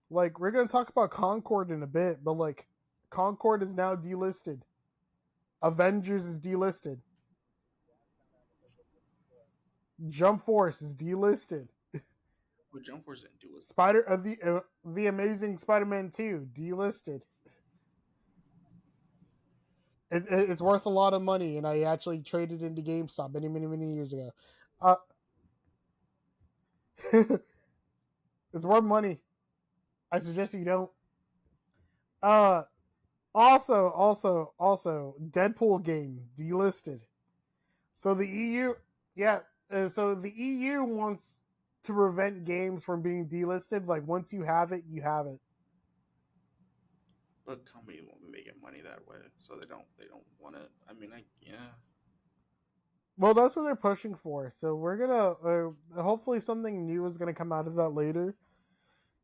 Like, we're going to talk about Concord in a bit, but like, Concord is now delisted. Avengers is delisted. Jump Force is delisted. Well, Jump Force didn't do it. The Amazing Spider-Man 2 delisted. It's worth a lot of money, and I actually traded into GameStop many years ago. It's worth money. I suggest you don't. Also, Deadpool game delisted. So the EU, so the EU wants to prevent games from being delisted. Like once you have it, you have it. But companies won't be making money that way, so they don't want it. I mean, yeah. Well, that's what they're pushing for. So we're gonna hopefully something new is gonna come out of that later.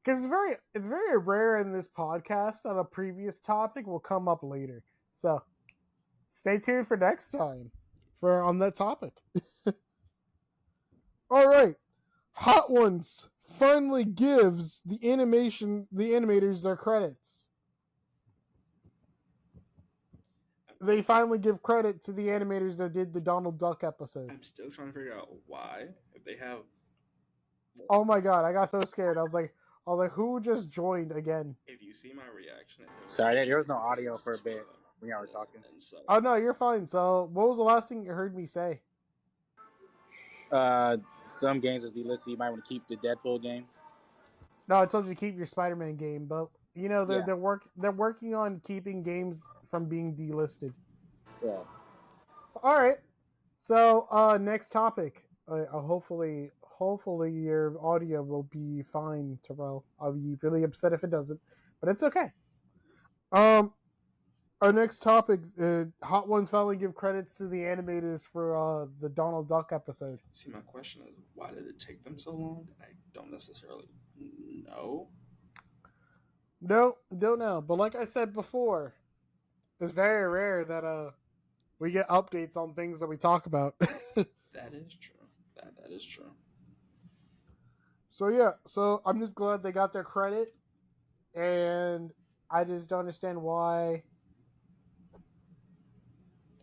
Because it's very rare in this podcast that a previous topic will come up later. So stay tuned for next time on that topic. All right, Hot Ones finally gives the animators their credits. They finally give credit to the animators that did the Donald Duck episode. I'm still trying to figure out why. If they have. Oh my god, I got so scared. I was like, who just joined again? If you see my reaction. Sorry, there was no audio for a bit when y'all were talking. Oh no, you're fine. So, what was the last thing you heard me say? Some games is delisted. You might want to keep the Deadpool game. No, I told you to keep your Spider-Man game, but you know they're working on keeping games from being delisted. Yeah. All right. So, next topic. Hopefully your audio will be fine, Terrell. I'll be really upset if it doesn't, but it's okay. Our next topic, Hot Ones finally give credits to the animators for the Donald Duck episode. See, my question is, why did it take them so long? I don't necessarily know. No, don't know. But like I said before, it's very rare that we get updates on things that we talk about. That is true. That is true. So yeah, I'm just glad they got their credit, and I just don't understand why.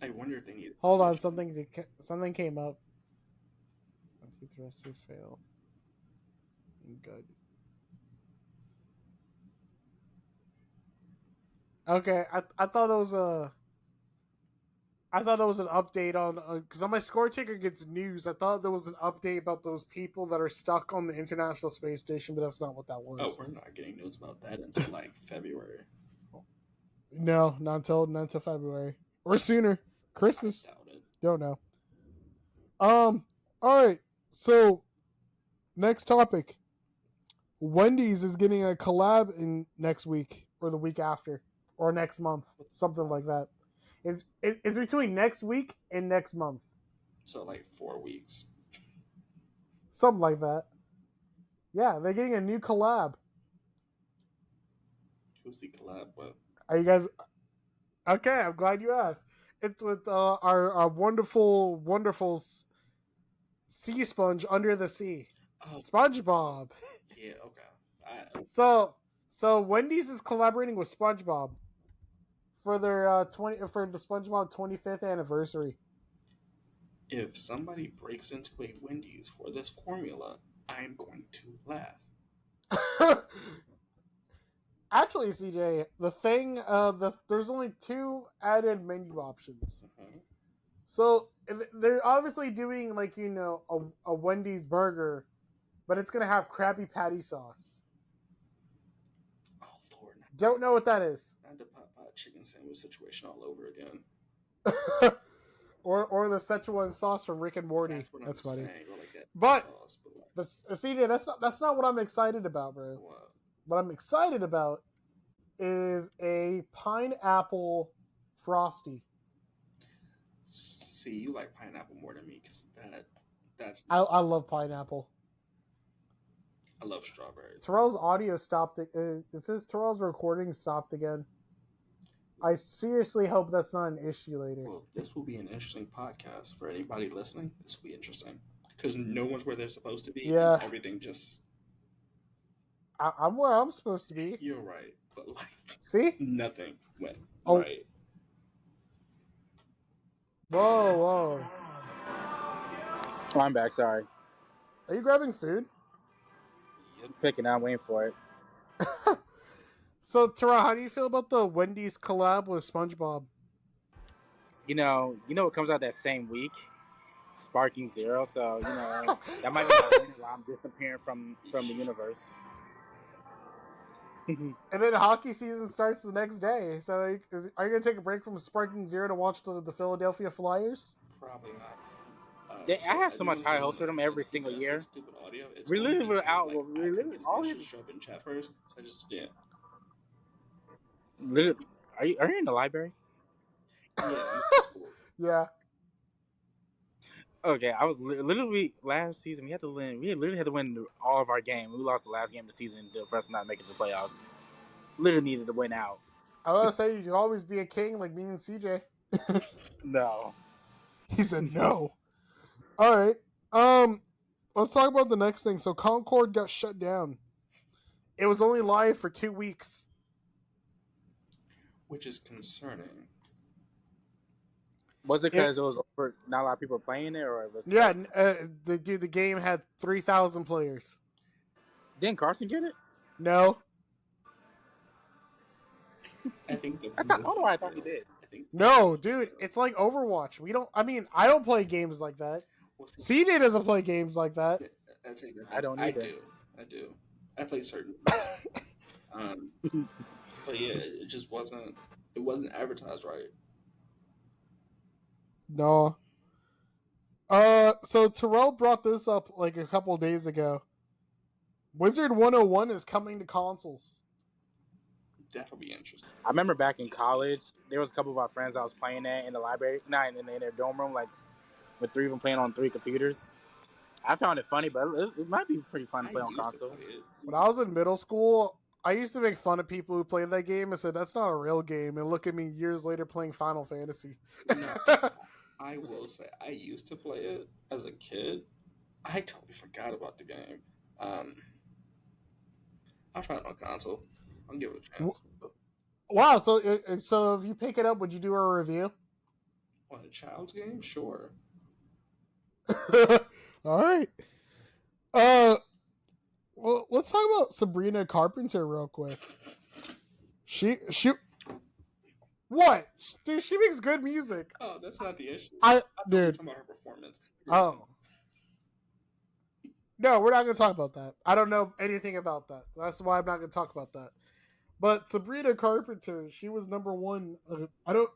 I wonder if they need. Hold on, something came up. Thrusters fail. Good. Okay, I thought it was a. I thought it was an update on because on my score ticker gets news. I thought there was an update about those people that are stuck on the International Space Station, but that's not what that was. Oh, we're not getting news about that until like February. No, not until February or sooner. Christmas. I doubt it. Don't know. All right. So, next topic. Wendy's is getting a collab in next week or the week after or next month, something like that. It's between next week and next month. So like 4 weeks. Something like that. Yeah, they're getting a new collab. Who's the collab with? Are you guys okay? I'm glad you asked. It's with our wonderful, wonderful sea sponge under the sea, SpongeBob. Yeah, okay. So Wendy's is collaborating with SpongeBob for their for the SpongeBob 25th anniversary. If somebody breaks into a Wendy's for this formula, I'm going to laugh. Actually, CJ, the thing, there's only 2 added menu options. Mm-hmm. So they're obviously doing like a Wendy's burger, but it's gonna have Krabby Patty sauce. Oh Lord! Don't know what that is. Not the pot chicken sandwich situation all over again. or the Szechuan sauce from Rick and Morty. That's funny. Like but sauce, but CJ, that's not what I'm excited about, bro. What I'm excited about is a pineapple frosty. See, you like pineapple more than me because that's. I love pineapple. I love strawberries. Terrell's audio stopped. It says Terrell's recording stopped again. I seriously hope that's not an issue later. Well, this will be an interesting podcast for anybody listening. This will be interesting because no one's where they're supposed to be. Yeah. And everything just. I'm where I'm supposed to be. You're right, but like. See? Nothing went right. Whoa. Oh, I'm back. Sorry. Are you grabbing food? Picking out, waiting for it. So, Terrell, how do you feel about the Wendy's collab with SpongeBob? You know what comes out that same week? Sparking Zero. So that might be my winner while I'm disappearing from the universe. And then hockey season starts the next day. So, are you going to take a break from Sparking Zero to watch the Philadelphia Flyers? Probably not. I have so much high hopes for them every single year. Stupid audio. We literally out. We literally all show up in chat first. So I just did. Are you in the library? Yeah, that's cool. Yeah. Okay, I was literally last season. We literally had to win all of our games. We lost the last game of the season for us not making the playoffs. Literally needed to win out. I was gonna say you can always be a king like me and CJ. No. He said no. All right. Let's talk about the next thing. So Concord got shut down. It was only live for 2 weeks, which is concerning. Was it because it was over? Not a lot of people were playing it, or it was? Yeah, the game had 3,000 players. Didn't Carson get it? No. I think. I thought he did. No, dude, it's like Overwatch. I don't play games like that. CJ doesn't play games like that. I don't either. I do. I play certain. But yeah, it just wasn't. It wasn't advertised right. No. So Terrell brought this up like a couple days ago. Wizard 101 is coming to consoles. That'll be interesting. I remember back in college, there was a couple of our friends I was playing that in the library, in their dorm room, like with 3 of them playing on 3 computers. I found it funny, but it might be pretty fun to play on console. When I was in middle school, I used to make fun of people who played that game and said, that's not a real game, and look at me years later playing Final Fantasy. No, I will say, I used to play it as a kid. I totally forgot about the game. I'll try it on console. I'll give it a chance. Wow, so if you pick it up, would you do a review? On a child's game? Sure. All right. Well, let's talk about Sabrina Carpenter real quick. She what? Dude, she makes good music. Oh, that's not the issue. I thought we were dude. talking about her performance. Oh. No, we're not going to talk about that. I don't know anything about that. That's why I'm not going to talk about that. But Sabrina Carpenter, she was number one. I don't.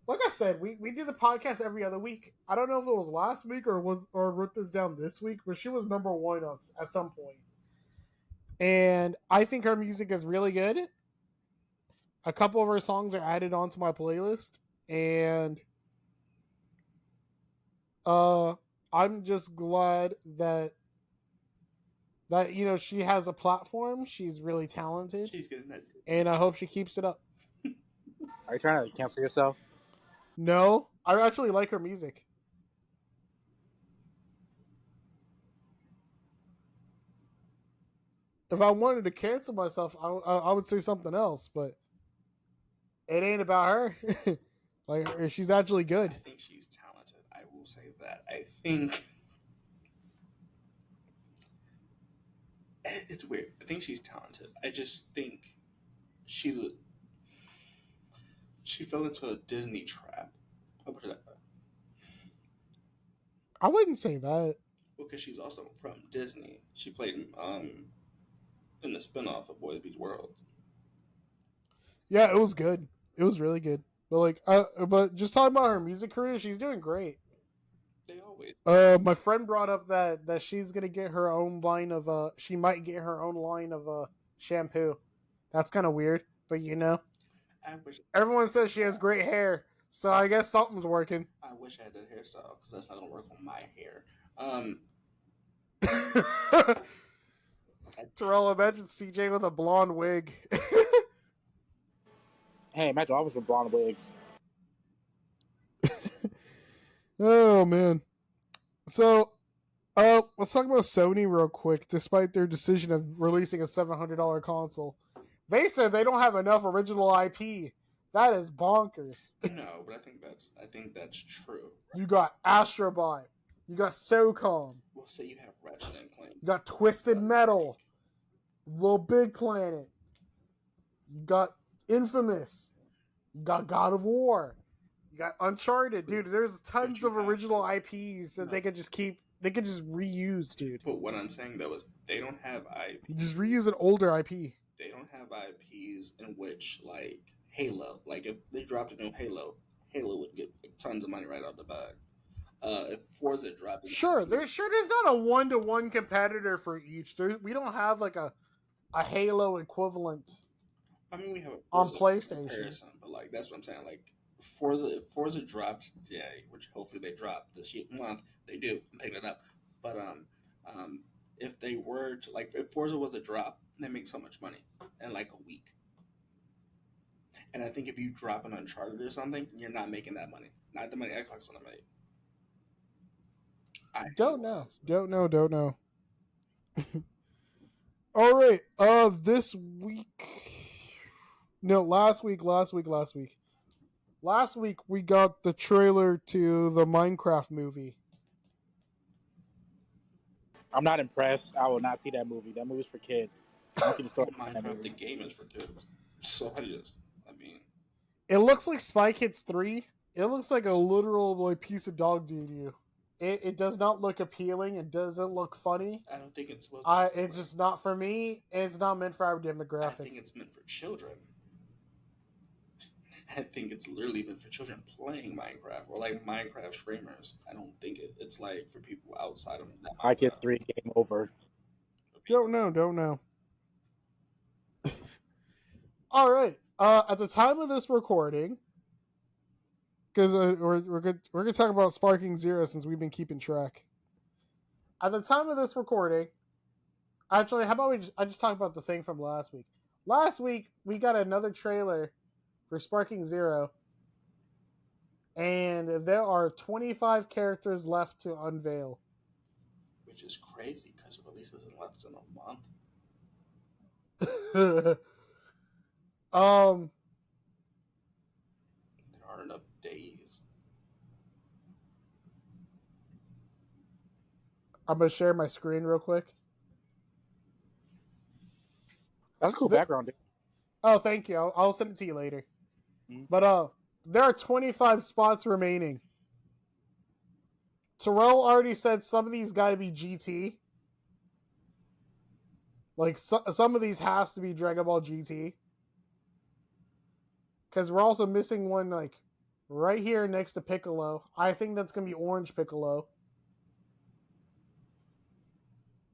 Like I said, we do the podcast every other week. I don't know if it was last week or wrote this down this week, but she was number one at some point. And I think her music is really good. A couple of her songs are added onto my playlist, and I'm just glad that she has a platform. She's really talented. She's getting that. And I hope she keeps it up. Are you trying to cancel yourself? No, I actually like her music. If I wanted to cancel myself, I would say something else, but it ain't about her. Like, she's actually good. I think she's talented. I will say that. I think it's weird. I think she's talented. I just think she fell into a Disney trap. I'll put it that way. I wouldn't say that. Well, because she's also from Disney. She played in the spinoff of Boy the Beach World. Yeah, it was good. It was really good. But but just talking about her music career, she's doing great. They always. My friend brought up that she's gonna get her own line of she might get her own line of shampoo. That's kind of weird, but everyone says she has great hair, so I guess something's working. I wish I had that hairstyle because that's not gonna work on my hair. Terrell, imagine CJ with a blonde wig. Hey, imagine I was with blonde wigs. Oh man. So, let's talk about Sony real quick. Despite their decision of releasing a $700 console, they said they don't have enough original IP. That is bonkers. No, but I think that's true. You got Astro Boy. You got SOCOM. We'll say you have Ratchet and Clank. You got Twisted Metal. Little Big Planet. You got Infamous. You got God of War. You got Uncharted. Dude, there's tons of original IPs that they could just reuse, dude. But what I'm saying, though, is they don't have IP. You just reuse an older IP. They don't have IPs in which, like, Halo. Like, if they dropped a new Halo would get tons of money right out the bag. If Forza dropped... Sure, there's not a one-to-one competitor for each. We don't have, like, a Halo equivalent. I mean, we have a on PlayStation comparison, but like that's what I'm saying. Like if Forza drops today, which hopefully they drop this month, they do. I'm picking it up. But if they were to if Forza was a drop, they make so much money in like a week. And I think if you drop an Uncharted or something, you're not making that money. Not the money Xbox is gonna make. Don't know. All right. This week. No, last week. Last week we got the trailer to the Minecraft movie. I'm not impressed. I will not see that movie. That movie's for kids. Minecraft, the game is for kids. So I mean, it looks like Spy Kids 3. It looks like a literal piece of dog doo-doo. It does not look appealing. It doesn't look funny. I don't think it's supposed to. It's just not for me. It's not meant for our demographic. I think it's meant for children. I think it's literally meant for children playing Minecraft or like Minecraft streamers. I don't think it's like for people outside of that. Spy Kids 3 game over. Don't know. All right. At the time of this recording, because we're gonna talk about Sparking Zero since we've been keeping track. At the time of this recording, actually, how about I just talk about the thing from last week? Last week we got another trailer for Sparking Zero, and there are 25 characters left to unveil. Which is crazy because it releases in less than a month. There aren't enough days. I'm gonna share my screen real quick. That's a cool background, dude. Oh, thank you. I'll send it to you later. Mm-hmm. But there are 25 spots remaining. Terrell already said some of these gotta be GT. Like, some of these has to be Dragon Ball GT. Because we're also missing one, like, right here next to Piccolo. I think that's going to be Orange Piccolo.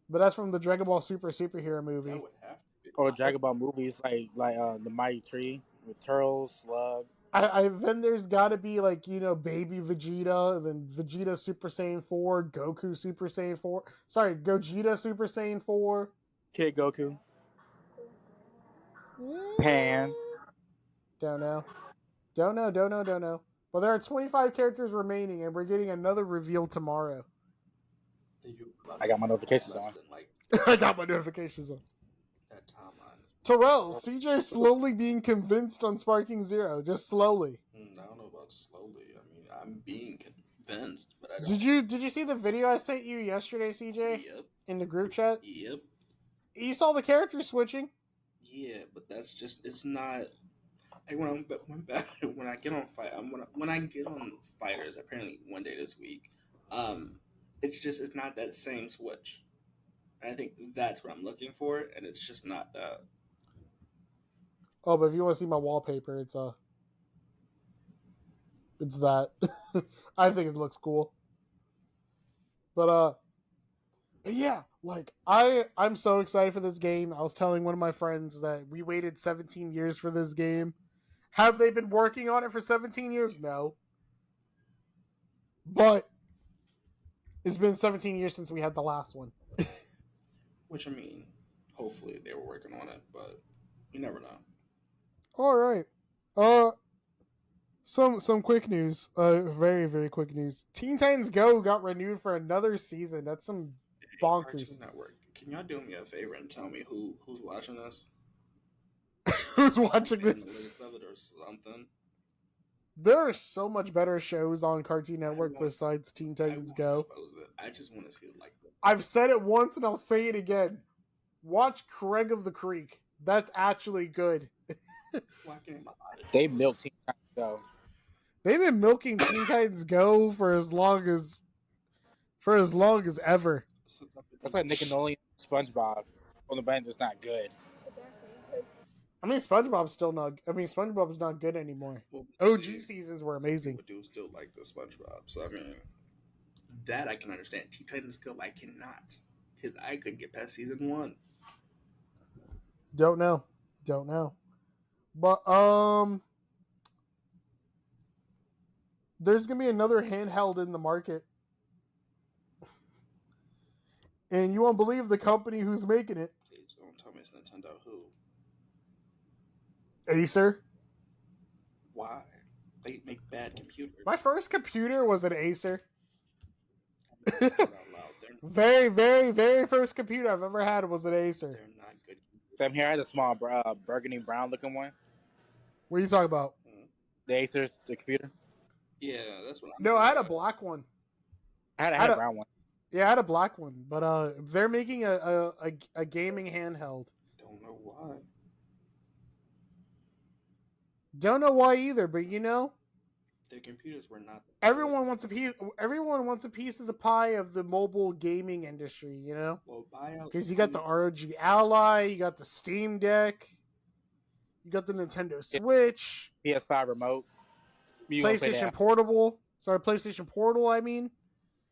But that's from the Dragon Ball Superhero movie. That would have to be. Or Dragon Ball movies like the Mighty Tree with Turtles, Slug. Then there's got to be, like, Baby Vegeta, and then Vegeta Super Saiyan 4, Goku Super Saiyan 4. Sorry, Gogeta Super Saiyan 4. Kid Goku. Pan. Don't know. But there are 25 characters remaining, and we're getting another reveal tomorrow. I got my notifications on. I got my notifications on. That timeline. Terrell, CJ slowly being convinced on Sparking Zero, just slowly. I don't know about slowly. I mean, I'm being convinced, but I don't. Did you see the video I sent you yesterday, CJ? Yep. In the group chat? Yep. You saw the characters switching? Yeah, but that's just, it's not. Like when I get on when I get on fighters, apparently one day this week, it's not that same switch. And I think that's what I'm looking for, and it's just not that. Oh, but if you want to see my wallpaper, it's that. I think it looks cool. But yeah, like I'm so excited for this game. I was telling one of my friends that we waited 17 years for this game. Have they been working on it for 17 years? No. But it's been 17 years since we had the last one. Which, I mean, hopefully they were working on it, but you never know. All right. Some quick news. Very, very quick news. Teen Titans Go got renewed for another season. That's some bonkers. Cartoon Network. Can y'all do me a favor and tell me who's watching this? Who's watching this? Or something. There are so much better shows on Cartoon Network besides Teen Titans Go. I just want to see it like that. I've said it once and I'll say it again. Watch Craig of the Creek. That's actually good. They milked Teen Titans Go. They've been milking Teen Titans Go for as long as ever. That's like Nickelodeon SpongeBob. On the band, it's not good. I mean, SpongeBob's not good anymore. Well, OG seasons were amazing. People do still like the SpongeBob, so I mean, that I can understand. Teen Titans Go, I cannot, because I couldn't get past season 1. Don't know. But there's gonna be another handheld in the market, and you won't believe the company who's making it. Please don't tell me it's Nintendo. Who? Acer. Why? They make bad computers. My first computer was an Acer. Out loud. Very, very, very first computer I've ever had was an Acer. They're not good. Same here. I had a small burgundy brown looking one. What are you talking about? The Acer's, the computer. Yeah, that's what I'm No, I had a black one. I had a brown one. Yeah, I had a black one, but they're making a gaming handheld. Don't know why. Don't know why either, but Their computers were not. everyone wants a piece. Everyone wants a piece of the pie of the mobile gaming industry. Well, buy out. Because you got the ROG Ally, you got the Steam Deck, you got the Nintendo Switch, PS5 remote. PlayStation Portable. Sorry, PlayStation Portal. I mean,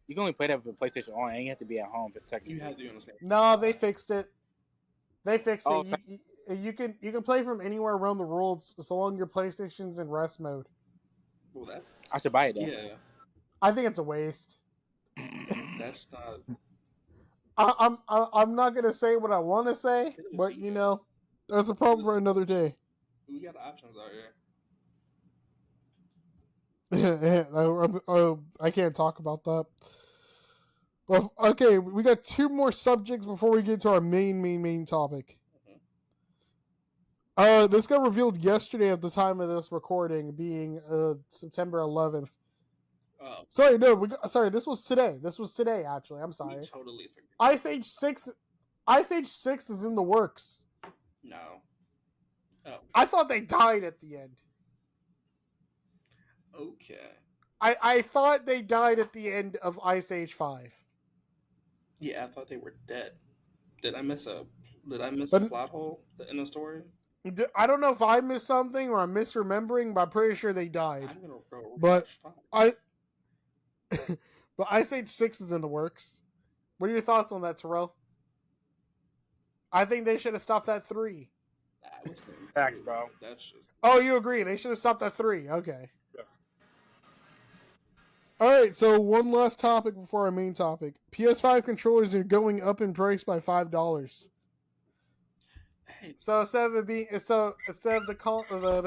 you can only play that with PlayStation on, and you have to be at home. You have to be on the same. no, they fixed it. Oh, You can play from anywhere around the world so long your PlayStation's in rest mode. Well, I should buy it then. Yeah. I think it's a waste. That's not. I'm not gonna say what I want to say, but that's a problem for another day. We got options out here. I can't talk about that. Well, okay, we got 2 more subjects before we get to our main topic. This got revealed yesterday at the time of this recording, being September 11th. Oh. Sorry, no, this was today. This was today, actually. I'm sorry. We totally forgot. Ice Age 6 is in the works. No. Oh, I thought they died at the end. okay. I thought they died at the end of Ice Age 5. Yeah, I thought they were dead. Did I miss a But plot hole in the story? I don't know if I missed something or I'm misremembering, but I'm pretty sure they died. I'm gonna go But rewatch 5. but Ice Age 6 is in the works. What are your thoughts on that, Terrell? I think they should have stopped at 3. I was thinking Facts, 2. bro. That's just Oh, you agree? They should have stopped at 3. Okay. Yeah. All right. So one last topic before our main topic: PS5 controllers are going up in price by $5. hey, So instead of the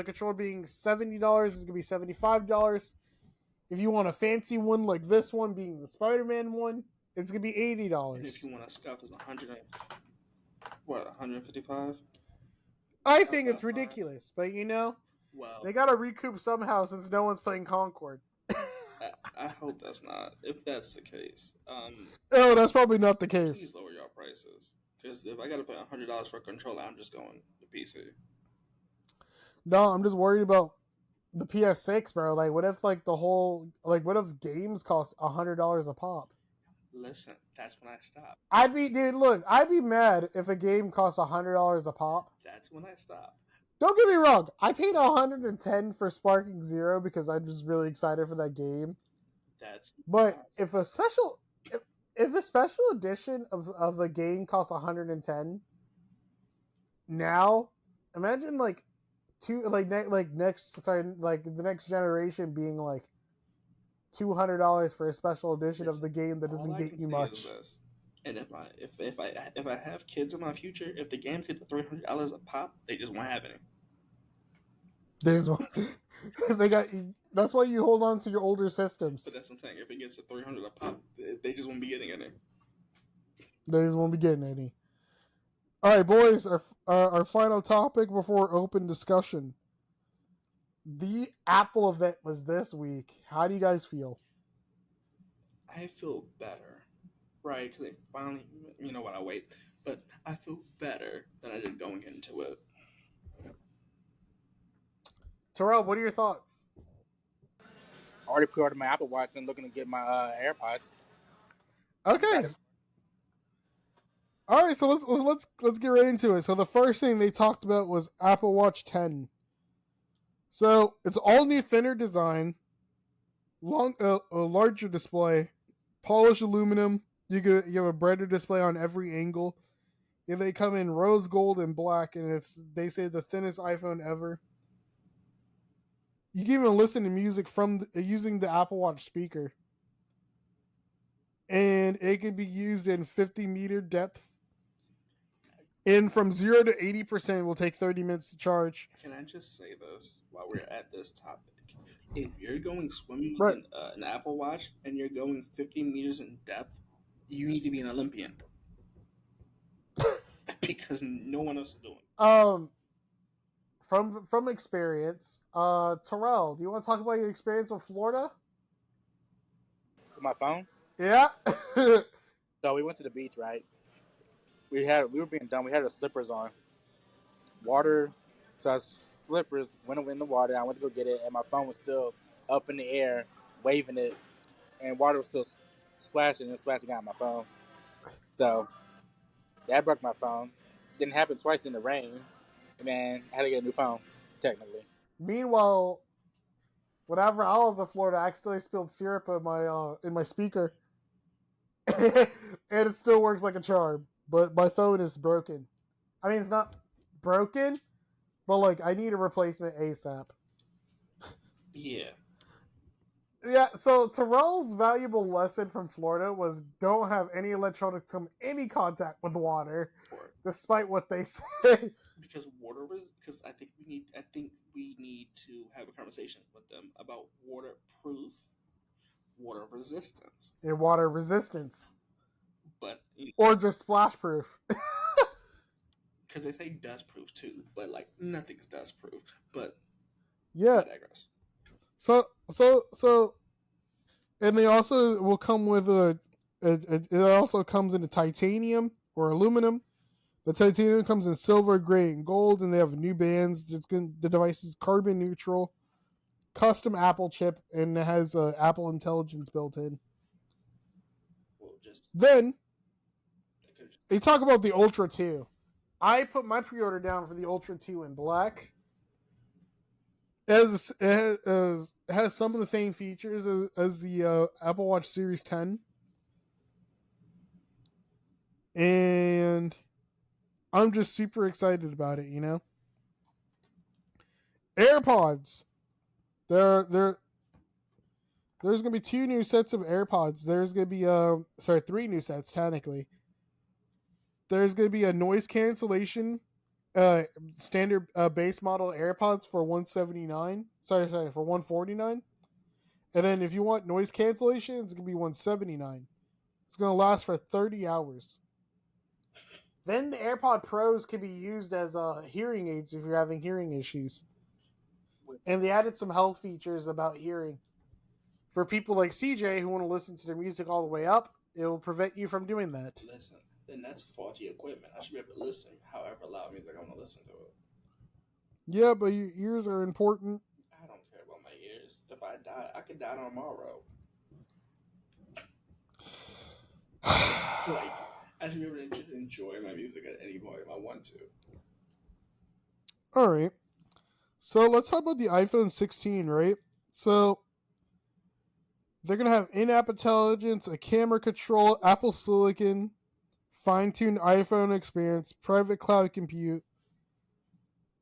controller being $70, it's gonna be $75. If you want a fancy one like this one, being the Spider-Man one, it's gonna be and if $80. you want to scuff, it's 155. I think About it's 5. ridiculous, but you know Well, they gotta recoup somehow since no one's playing Concord. I hope that's not. If that's the case, Oh, that's probably not the please case. lower your prices. Because if I gotta pay $100 for a controller, I'm just going to PC. No, I'm just worried about the PS6, bro. Like, what if what if games cost $100 a pop? Listen, that's when I stop. I'd be mad if a game cost $100 a pop. That's when I stop. Don't get me wrong. I paid $110 for Sparking Zero because I'm just really excited for that game. That's But if a special edition of a game costs $110 now, imagine the next generation being like $200 for a special edition of the game that doesn't get you much. And if I have kids in my future, if the games hit $300 a pop, they just won't have any. That's why you hold on to your older systems. But that's what I'm saying. If it gets to $300 a pop, they just won't be getting any. They just won't be getting any. All right, boys. Our final topic before open discussion. The Apple event was this week. How do you guys feel? I feel better, right? Because they finally, you know what? I wait, but I feel better than I did going into it. Terrell, what are your thoughts? I already pre-ordered my Apple Watch and looking to get my AirPods. Okay. All right, so let's get right into it. So the first thing they talked about was Apple Watch 10. So it's all new, thinner design, a larger display, polished aluminum. You have a brighter display on every angle. Yeah, they come in rose gold and black, and they say the thinnest iPhone ever. You can even listen to music using the Apple Watch speaker. And it can be used in 50-meter depth. And from 0 to 80% will take 30 minutes to charge. Can I just say this while we're at this topic? If you're going swimming Right. with an Apple Watch and you're going 50 meters in depth, you need to be an Olympian. Because no one else is doing it. From experience, Terrell, do you want to talk about your experience with Florida? With my phone? Yeah. So we went to the beach, right? We were being dumb. We had our slippers on. Water. So our slippers went in the water. I went to go get it, and my phone was still up in the air, waving it, and water was still splashing out of my phone. So that broke my phone. Didn't happen twice in the rain. Man, I had to get a new phone, technically. Meanwhile, whenever I was in Florida, I accidentally spilled syrup in my speaker, and it still works like a charm. But my phone is broken. I mean, it's not broken, but like I need a replacement ASAP. Yeah. Yeah. So Terrell's valuable lesson from Florida was don't have any electronics come any contact with water, despite what they say. Because because I think we need to have a conversation with them about waterproof, water resistance. And water resistance. But or just splash proof. Because they say dust proof too, but like nothing's dust proof. But yeah. I digress. So, and they also will come with it also comes in a titanium or aluminum. The titanium comes in silver, gray, and gold, and they have new bands. The device is carbon neutral, custom Apple chip, and it has Apple Intelligence built in. Well, just Then they talk about the Ultra 2. I put my pre-order down for the Ultra 2 in black. It has some of the same features as the Apple Watch Series 10. And I'm just super excited about it, you know? AirPods. There's going to be 2 new sets of AirPods. There's going to be 3 new sets technically. There's going to be a noise cancellation standard base model AirPods for $179. For $149. And then if you want noise cancellation, it's going to be $179. It's going to last for 30 hours. Then the AirPod Pros can be used as hearing aids if you're having hearing issues. And they added some health features about hearing. For people like CJ who want to listen to their music all the way up, it will prevent you from doing that. Listen, then that's faulty equipment. I should be able to listen however loud music I want to listen to it. Yeah, but your ears are important. I don't care about my ears. If I die, I could die tomorrow. Like, I should be able to enjoy my music at any point if I want to. Alright. So let's talk about the iPhone 16, right? So they're going to have in-app intelligence, a camera control, Apple Silicon, fine-tuned iPhone experience, private cloud compute.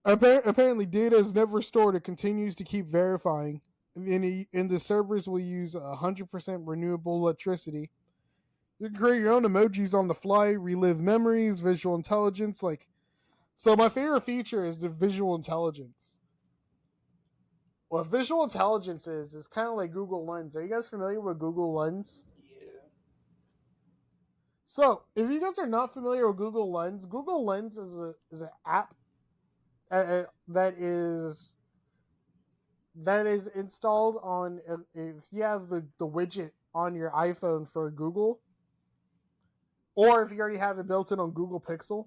Apparently data is never stored. It continues to keep verifying. And the servers will use 100% renewable electricity. You can create your own emojis on the fly, relive memories, visual intelligence. So my favorite feature is the visual intelligence. What visual intelligence is kind of like Google Lens. Are you guys familiar with Google Lens? Yeah. So, if you guys are not familiar with Google Lens is an app that is installed on if you have the widget on your iPhone for Google, or if you already have it built in on Google Pixel.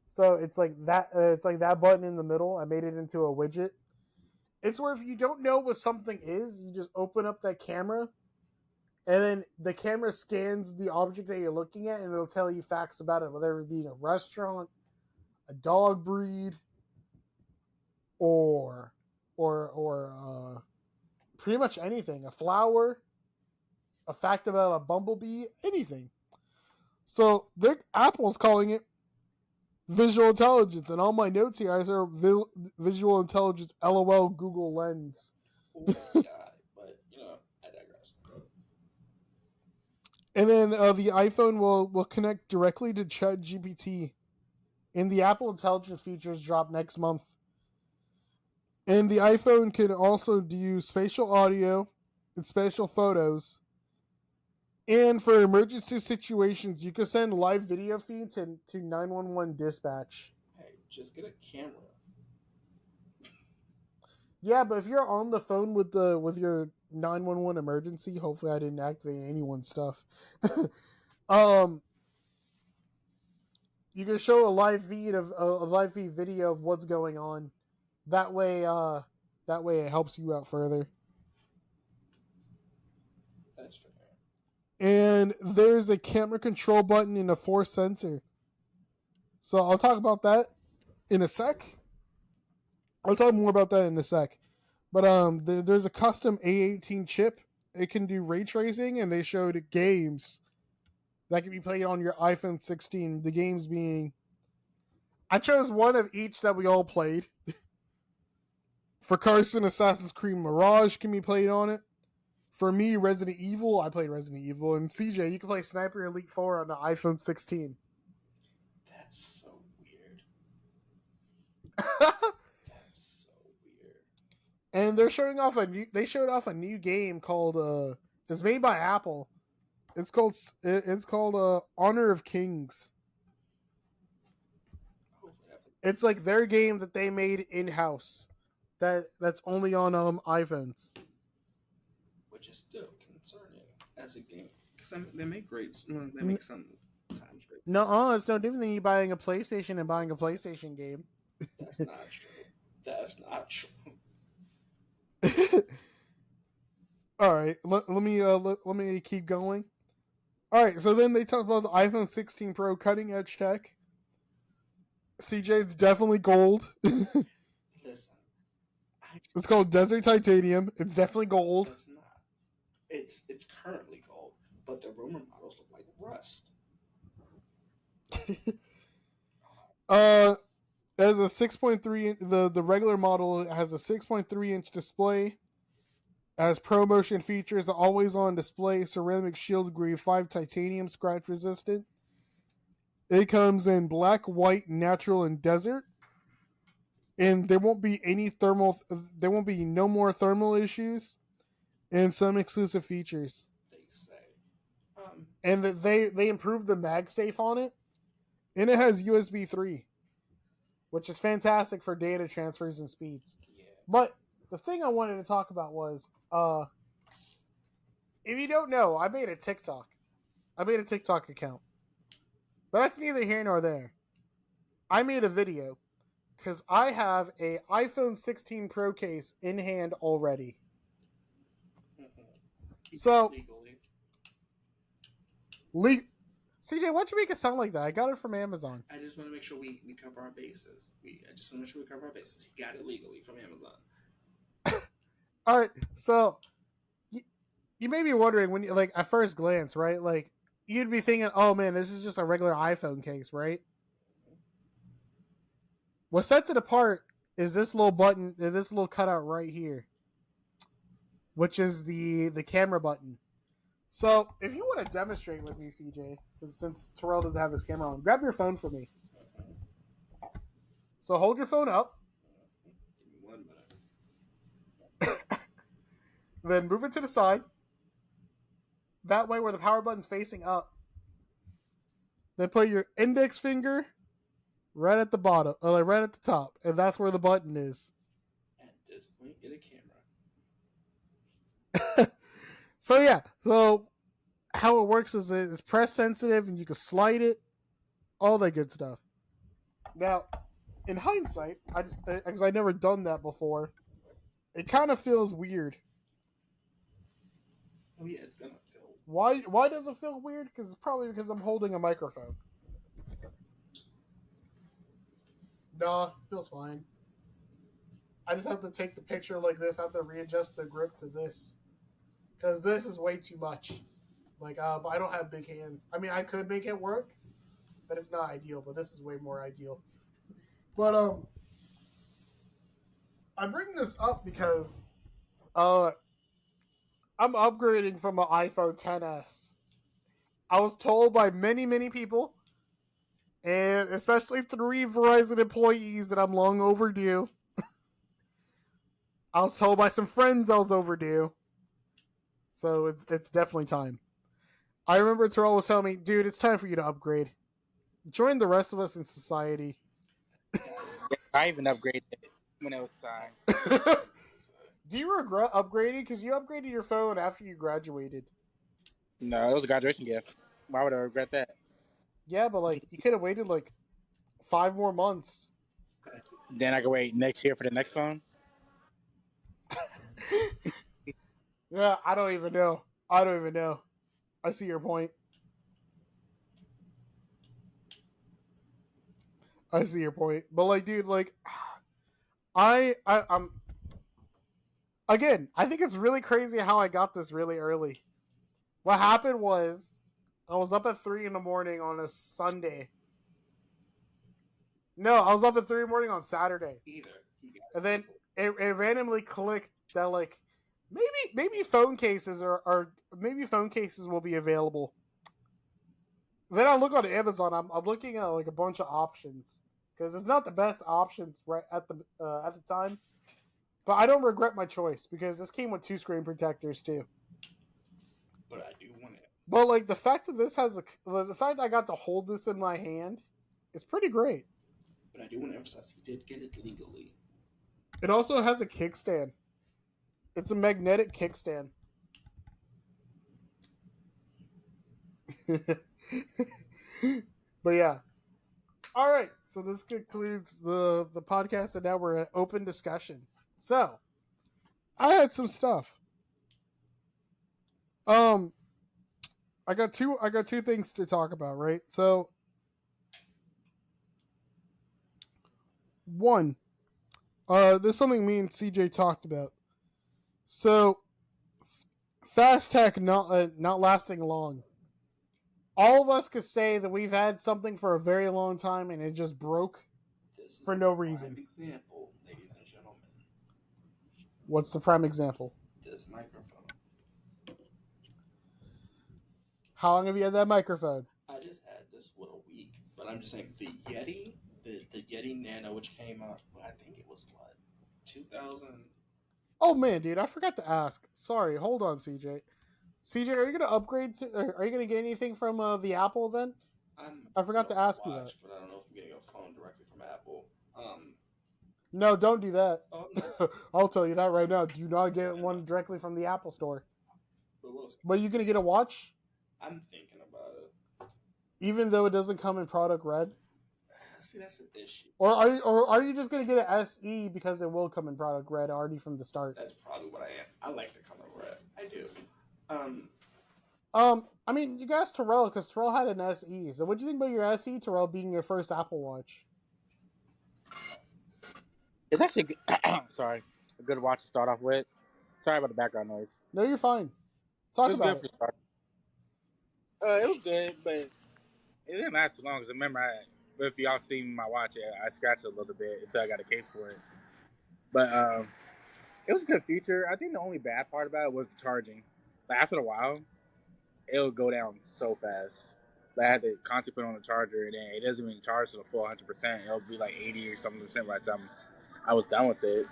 So it's like that. It's like that button in the middle. I made it into a widget. It's where if you don't know what something is, you just open up that camera, and then the camera scans the object that you're looking at, and it'll tell you facts about it, whether it be a restaurant, a dog breed, or pretty much anything. A flower, a fact about a bumblebee, anything. So Apple's calling it visual intelligence, and all my notes here are visual intelligence. LOL Google Lens. Oh my god! But I digress. And then the iPhone will connect directly to ChatGPT, and the Apple Intelligence features drop next month. And the iPhone can also do spatial audio and spatial photos. And for emergency situations, you can send live video feed to 911 dispatch. Hey, just get a camera. Yeah, but if you're on the phone with your 911 emergency, hopefully I didn't activate anyone's stuff. You can show a live feed video of what's going on. That way it helps you out further. That's fair. And there's a camera control button and a force sensor. So I'll talk about that in a sec. I'll talk more about that in a sec. But there's a custom A18 chip. It can do ray tracing, and they showed games that can be played on your iPhone 16. The games being, I chose one of each that we all played. For Carson, Assassin's Creed Mirage can be played on it. For me, Resident Evil, I played Resident Evil. And CJ, you can play Sniper Elite 4 on the iPhone 16. That's so weird. And they're showing off a new game called it's made by Apple. It's called Honor of Kings. It's like their game that they made in-house. That's only on iPhones. Which is still concerning as a game, because they make great. They make some Times great. No, it's no different than you buying a PlayStation and buying a PlayStation game. That's not true. That's not true. All right, let me keep going. All right, so then they talk about the iPhone 16 Pro cutting edge tech. CJ, it's definitely gold. Listen, It's called Desert Titanium. It's definitely gold. It's not. It's currently gold, but the rumor models look like rust. It has a 6.3. The regular model has a 6.3-inch display. It has ProMotion features, always on display, ceramic shield grade 5 titanium, scratch resistant. It comes in black, white, natural, and desert. And there won't be no more thermal issues, and some exclusive features. They say. And they improved the MagSafe on it, and it has USB 3, which is fantastic for data transfers and speeds. Yeah. But the thing I wanted to talk about was, if you don't know, I made a TikTok account. But that's neither here nor there. I made a video because I have a iPhone 16 Pro case in hand already. So, CJ, why'd you make it sound like that? I got it from Amazon. I just want to make sure we cover our bases. He got it legally from Amazon. All right, so you may be wondering when you, like, at first glance, right? Like, you'd be thinking, "Oh man, this is just a regular iPhone case, right?" What sets it apart is this little button, this little cutout right here, which is the camera button. So, if you want to demonstrate with me, CJ, since Terrell doesn't have his camera on, grab your phone for me. So, hold your phone up. Give me 1 minute. Then move it to the side. That way, where the power button's facing up. Then put your index finger right at the bottom, or like right at the top, and that's where the button is. At this point, get a camera. So how it works is it's press sensitive, and you can slide it, all that good stuff. Now, in hindsight, because I never done that before, it kind of feels weird. Oh yeah, it's gonna feel. Why does it feel weird? Because it's probably because I'm holding a microphone. Nah, feels fine. I just have to take the picture like this. I have to readjust the grip to this. Because this is way too much. Like, I don't have big hands. I mean, I could make it work, but it's not ideal. But this is way more ideal. But, I bring this up because, I'm upgrading from an iPhone XS. I was told by many, many people, and especially 3 Verizon employees, that I'm long overdue. I was told by some friends I was overdue. So it's definitely time. I remember Terrell was telling me, dude, it's time for you to upgrade. Join the rest of us in society. I even upgraded when it was time. Do you regret upgrading? Because you upgraded your phone after you graduated. No, it was a graduation gift. Why would I regret that? Yeah, but like you could have waited like 5 more months. Then I could wait next year for the next phone. Yeah, I don't even know. I see your point. But like, dude, like, I'm again. I think it's really crazy how I got this really early. What happened was I was up at 3 a.m. on a Sunday. No, I was up at 3 a.m. on Saturday. And then it randomly clicked that like maybe phone cases are maybe phone cases will be available. Then I look on Amazon. I'm looking at like a bunch of options because it's not the best options right at the time. But I don't regret my choice because this came with 2 screen protectors too. But I do want it. But like the fact that this has the fact I got to hold this in my hand is pretty great. But I do want to emphasize he did get it legally. It also has a kickstand. It's a magnetic But yeah. All right. So this concludes the podcast, and now we're at open discussion. So I had some stuff. I got two things to talk about, right? So one, there's something me and CJ talked about. So fast tech not lasting long. All of us could say that we've had something for a very long time and it just broke for no reason. Example, ladies and gentlemen. What's the prime example? This microphone. How long have you had that microphone? I just had this what a week, but I'm just saying the Yeti Nano, which came out, I think it was what 2000. Oh man, dude, I forgot to ask. Sorry, hold on, CJ. CJ, are you gonna upgrade? Are you gonna get anything from the Apple event? I forgot to ask you that. But I don't know if I'm getting a phone directly from Apple. No, don't do that. Oh, no. I'll tell you that right now. Do not get one directly from the Apple Store. But you gonna get a watch? I'm thinking about it. Even though it doesn't come in product red? See, that's an issue. Or are you just gonna get an SE because it will come in product red already from the start? That's probably what I am. I like the color red. I do. I mean, you guys Terrell, because Terrell had an SE. So what do you think about your SE, Terrell, being your first Apple Watch? It's actually sorry, a good watch to start off with. Sorry about the background noise. No, you're fine. Talk about it. It was good, but it didn't last as long. Because remember, if y'all seen my watch, I scratched it a little bit until I got a case for it. But it was a good feature. I think the only bad part about it was the charging. Like after a while, it'll go down so fast. Like I had to constantly put on the charger, and then it doesn't even charge to the full 100%. It'll be like 80 or something percent by the time I was done with it.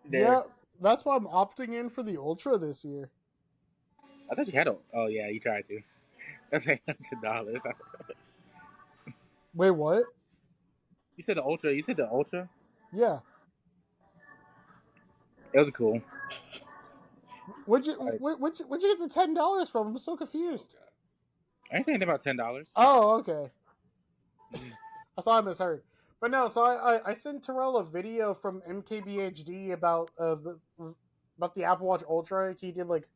Yeah, that's why I'm opting in for the Ultra this year. I thought you had a. Oh yeah, you tried to. That's $800. Wait, what? You said the Ultra. You said the Ultra. Yeah. It was cool. Where'd you get the $10 from? I'm so confused. I ain't saying anything about $10. Oh, okay. I thought I misheard. But no, so I sent Terrell a video from MKBHD about the Apple Watch Ultra. He did like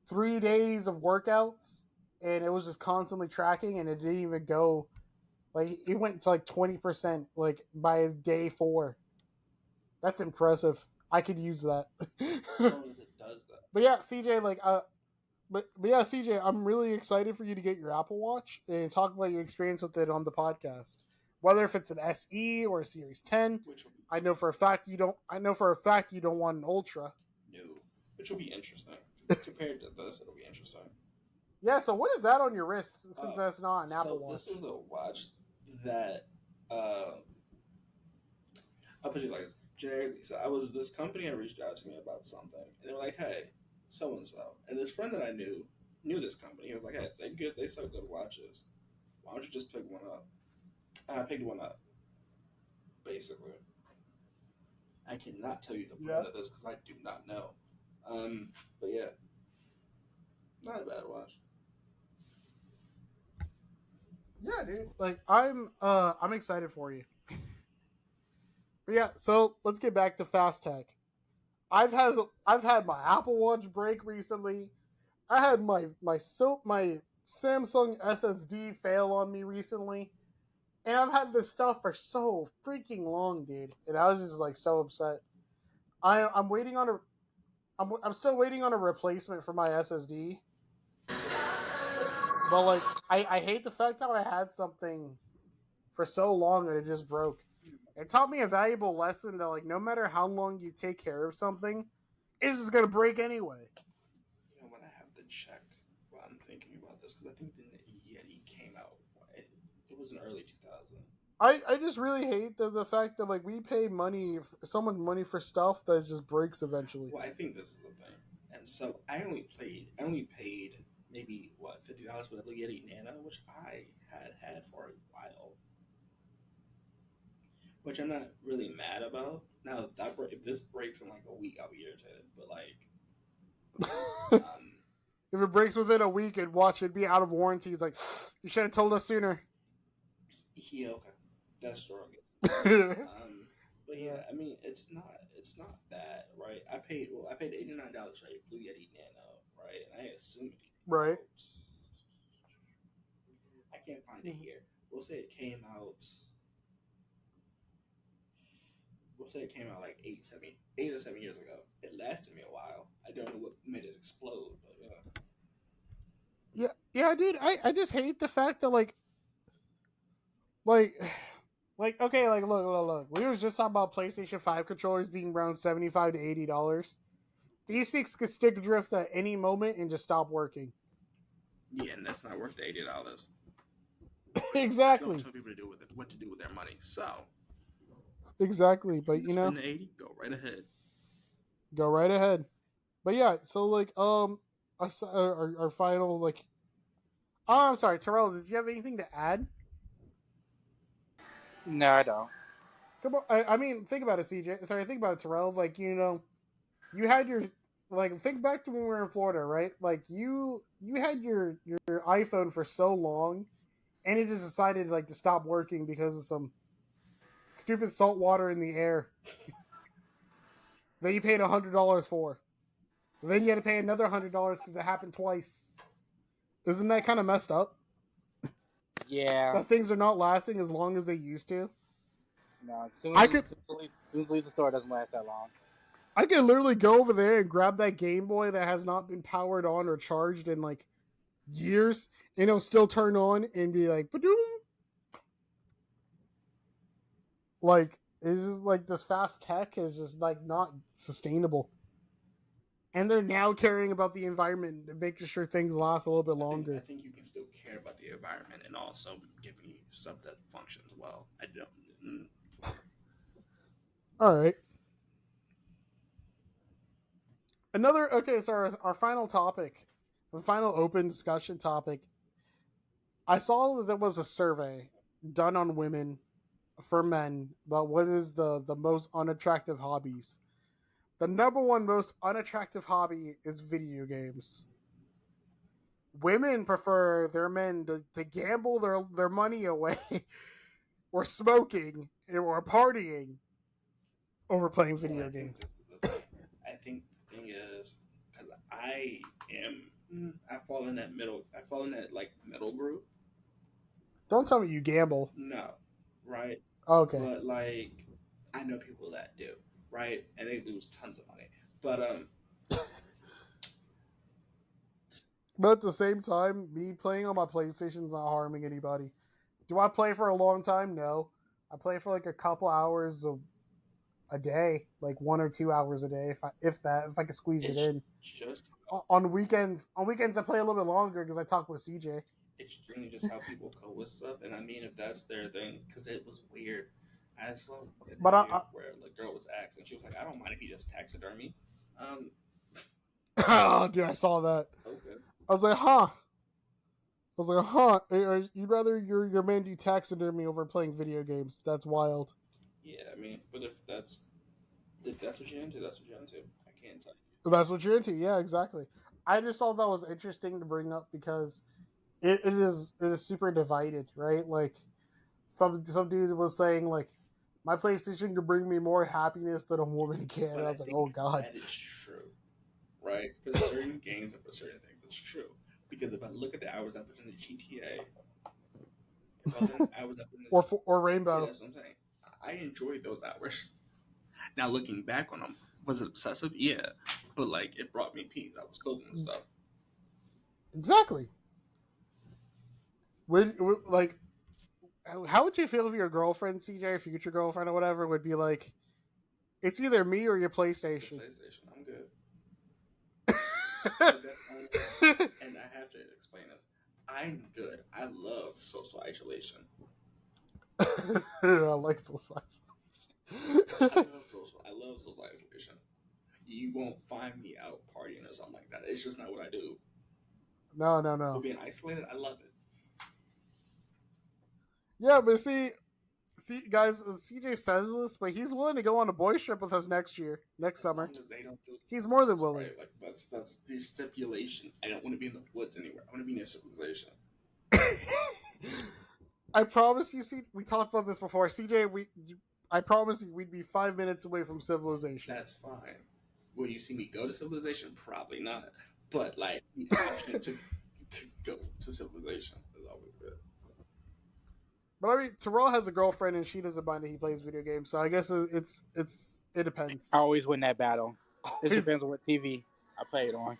3 days of workouts, and it was just constantly tracking, and it didn't even go. Like it went to like 20% like by day 4. That's impressive. I could use that. It does that. But yeah, CJ, but yeah, CJ, I'm really excited for you to get your Apple Watch and talk about your experience with it on the podcast. Whether if it's an SE or a Series 10, I know for a fact you don't want an Ultra. No, which will be interesting. Compared to this, it'll be interesting. Yeah. So what is that on your wrist? Since that's not an Apple Watch. This is a watch that I'll put it like this. Generically, so this company reached out to me about something, and they were like, "Hey, so and so," and this friend that I knew this company. He was like, "Hey, they're good. They sell good watches. Why don't you just pick one up?" And I picked one up. Basically, I cannot tell you the brand of this because I do not know. But yeah, not a bad watch. Yeah, dude. Like I'm excited for you. But yeah, so let's get back to fast tech. I've had my Apple Watch break recently. I had my Samsung SSD fail on me recently. And I've had this stuff for so freaking long, dude. And I was just like so upset. I'm waiting on I'm still waiting on a replacement for my SSD. But like I hate the fact that I had something for so long and it just broke. It taught me a valuable lesson that like no matter how long you take care of something, it's just gonna break anyway. You know what? I have to check while I'm thinking about this because I think the Yeti came out. It was in early 2000. I just really hate the fact that like we pay someone money for stuff that just breaks eventually. Well, I think this is the thing, and so I only paid maybe $50 for the Yeti Nano, which I had for a while. Which I'm not really mad about. Now, if this breaks in like a week, I'll be irritated. But like, If it breaks within a week and watch it be out of warranty, it's like, you should have told us sooner. Yeah, okay, that's true. I guess. But yeah, I mean, it's not bad, right? I paid $89 for a Blue Yeti Nano, right? And I assume it came Right. out. I can't find it here. We'll say it came out. We'll say it came out like 8 or 7 years ago. It lasted me a while. I don't know what made it explode, but yeah. Yeah, dude. I just hate the fact that like okay, like look. We was just talking about PlayStation 5 controllers being around $75 to $80. These things could stick drift at any moment and just stop working. Yeah, and that's not worth the $80. Exactly. Don't tell people what to do with their money. So exactly, but you know, spend the 80, go right ahead. Go right ahead. But yeah, so like our final like. Oh, I'm sorry, Terrell. Did you have anything to add? No, I don't. Come on, I mean, think about it, CJ. Sorry, think about it, Terrell. Like, you know, you had your like. Think back to when we were in Florida, right? Like, you had your iPhone for so long, and it just decided like to stop working because of some stupid salt water in the air that you paid $100 for. Then you had to pay another $100 because it happened twice. Isn't that kind of messed up? Yeah. That things are not lasting as long as they used to. No, as soon as you leave the store, it doesn't last that long. I could literally go over there and grab that Game Boy that has not been powered on or charged in like years, and it'll still turn on and be like, ba-doom. Like, it's just like this fast tech is just like not sustainable. And they're now caring about the environment and making sure things last a little bit longer. I think you can still care about the environment and also give me stuff that functions well. I don't. All right. So our final topic, the final open discussion topic. I saw that there was a survey done on women for men about what is the most unattractive hobbies. The number one most unattractive hobby is video games. Women prefer their men to gamble their money away or smoking or partying over playing video games. I think the thing is, because I fall in that like middle group. Don't tell me you gamble. No, right? Okay. But like, I know people that do, right? And they lose tons of money. But But at the same time, me playing on my PlayStation is not harming anybody. Do I play for a long time? No. I play for like a couple hours a day, like 1 or 2 hours a day, if I can squeeze it in. Just on weekends, I play a little bit longer because I talk with CJ. It's generally just how people cope with stuff, and I mean, if that's their thing, because it was weird. I saw an interview where the girl was asked, and she was like, "I don't mind if you just taxidermy." Oh, dude, I saw that. Okay. I was like, you'd rather your man do taxidermy over playing video games? That's wild. Yeah, I mean, but if that's what you're into, that's what you're into. I can't tell you. If that's what you're into, yeah, exactly. I just thought that was interesting to bring up because it is super divided, right? Like some dude was saying like my PlayStation could bring me more happiness than a woman can. And I was like, oh god, that is true, right? For certain games and for certain things, it's true. Because if I look at the hours I put in the GTA, or Rainbow, yeah, that's what I'm saying. I enjoyed those hours. Now looking back on them, was it obsessive? Yeah, but like it brought me peace. I was coping with stuff. Exactly. Like, how would you feel if your girlfriend, CJ, future girlfriend or whatever, would be like, it's either me or your PlayStation? I'm good. And I have to explain this. I'm good. I love social isolation. I like social isolation. I love social isolation. You won't find me out partying or something like that. It's just not what I do. No. But being isolated, I love it. Yeah, but see, See, guys, CJ says this, but he's willing to go on a boys trip with us next summer. As long as they don't do it, He's more than that's willing. right. Like that's the stipulation. I don't want to be in the woods anywhere. I want to be near civilization. I promise you, see, we talked about this before. CJ, I promise you we'd be 5 minutes away from civilization. That's fine. Will you see me go to civilization? Probably not. But like the option to go to civilization is always good. But I mean, Terrell has a girlfriend and she doesn't mind that he plays video games, so I guess it depends. I always win that battle. It Always. depends on what TV I play it on.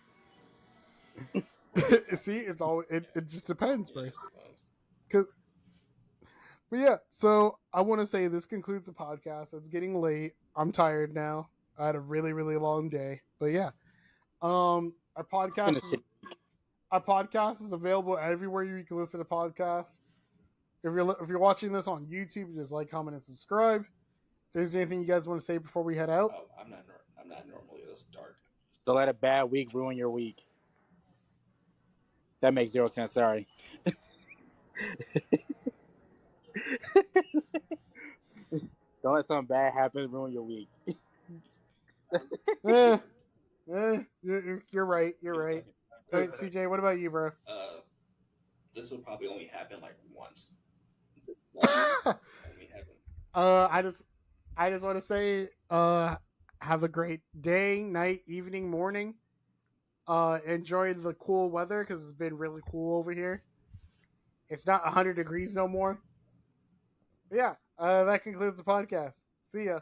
See, it's always it just depends, bro. Yeah, it just depends. But yeah, so I want to say this concludes the podcast. It's getting late. I'm tired now. I had a really, really long day. But yeah, our podcast is available everywhere you can listen to podcasts. If you're watching this on YouTube, just like, comment, and subscribe. Is there anything you guys want to say before we head out? Oh, I'm not normally this dark. Don't let a bad week ruin your week. That makes 0 sense. Sorry. Don't let something bad happen and ruin your week. You're right. You're right. All right, CJ, what about you, bro? This will probably only happen like once. Only happen. I just want to say, have a great day, night, evening, morning. Enjoy the cool weather because it's been really cool over here. It's not 100 degrees no more. But yeah, that concludes the podcast. See ya.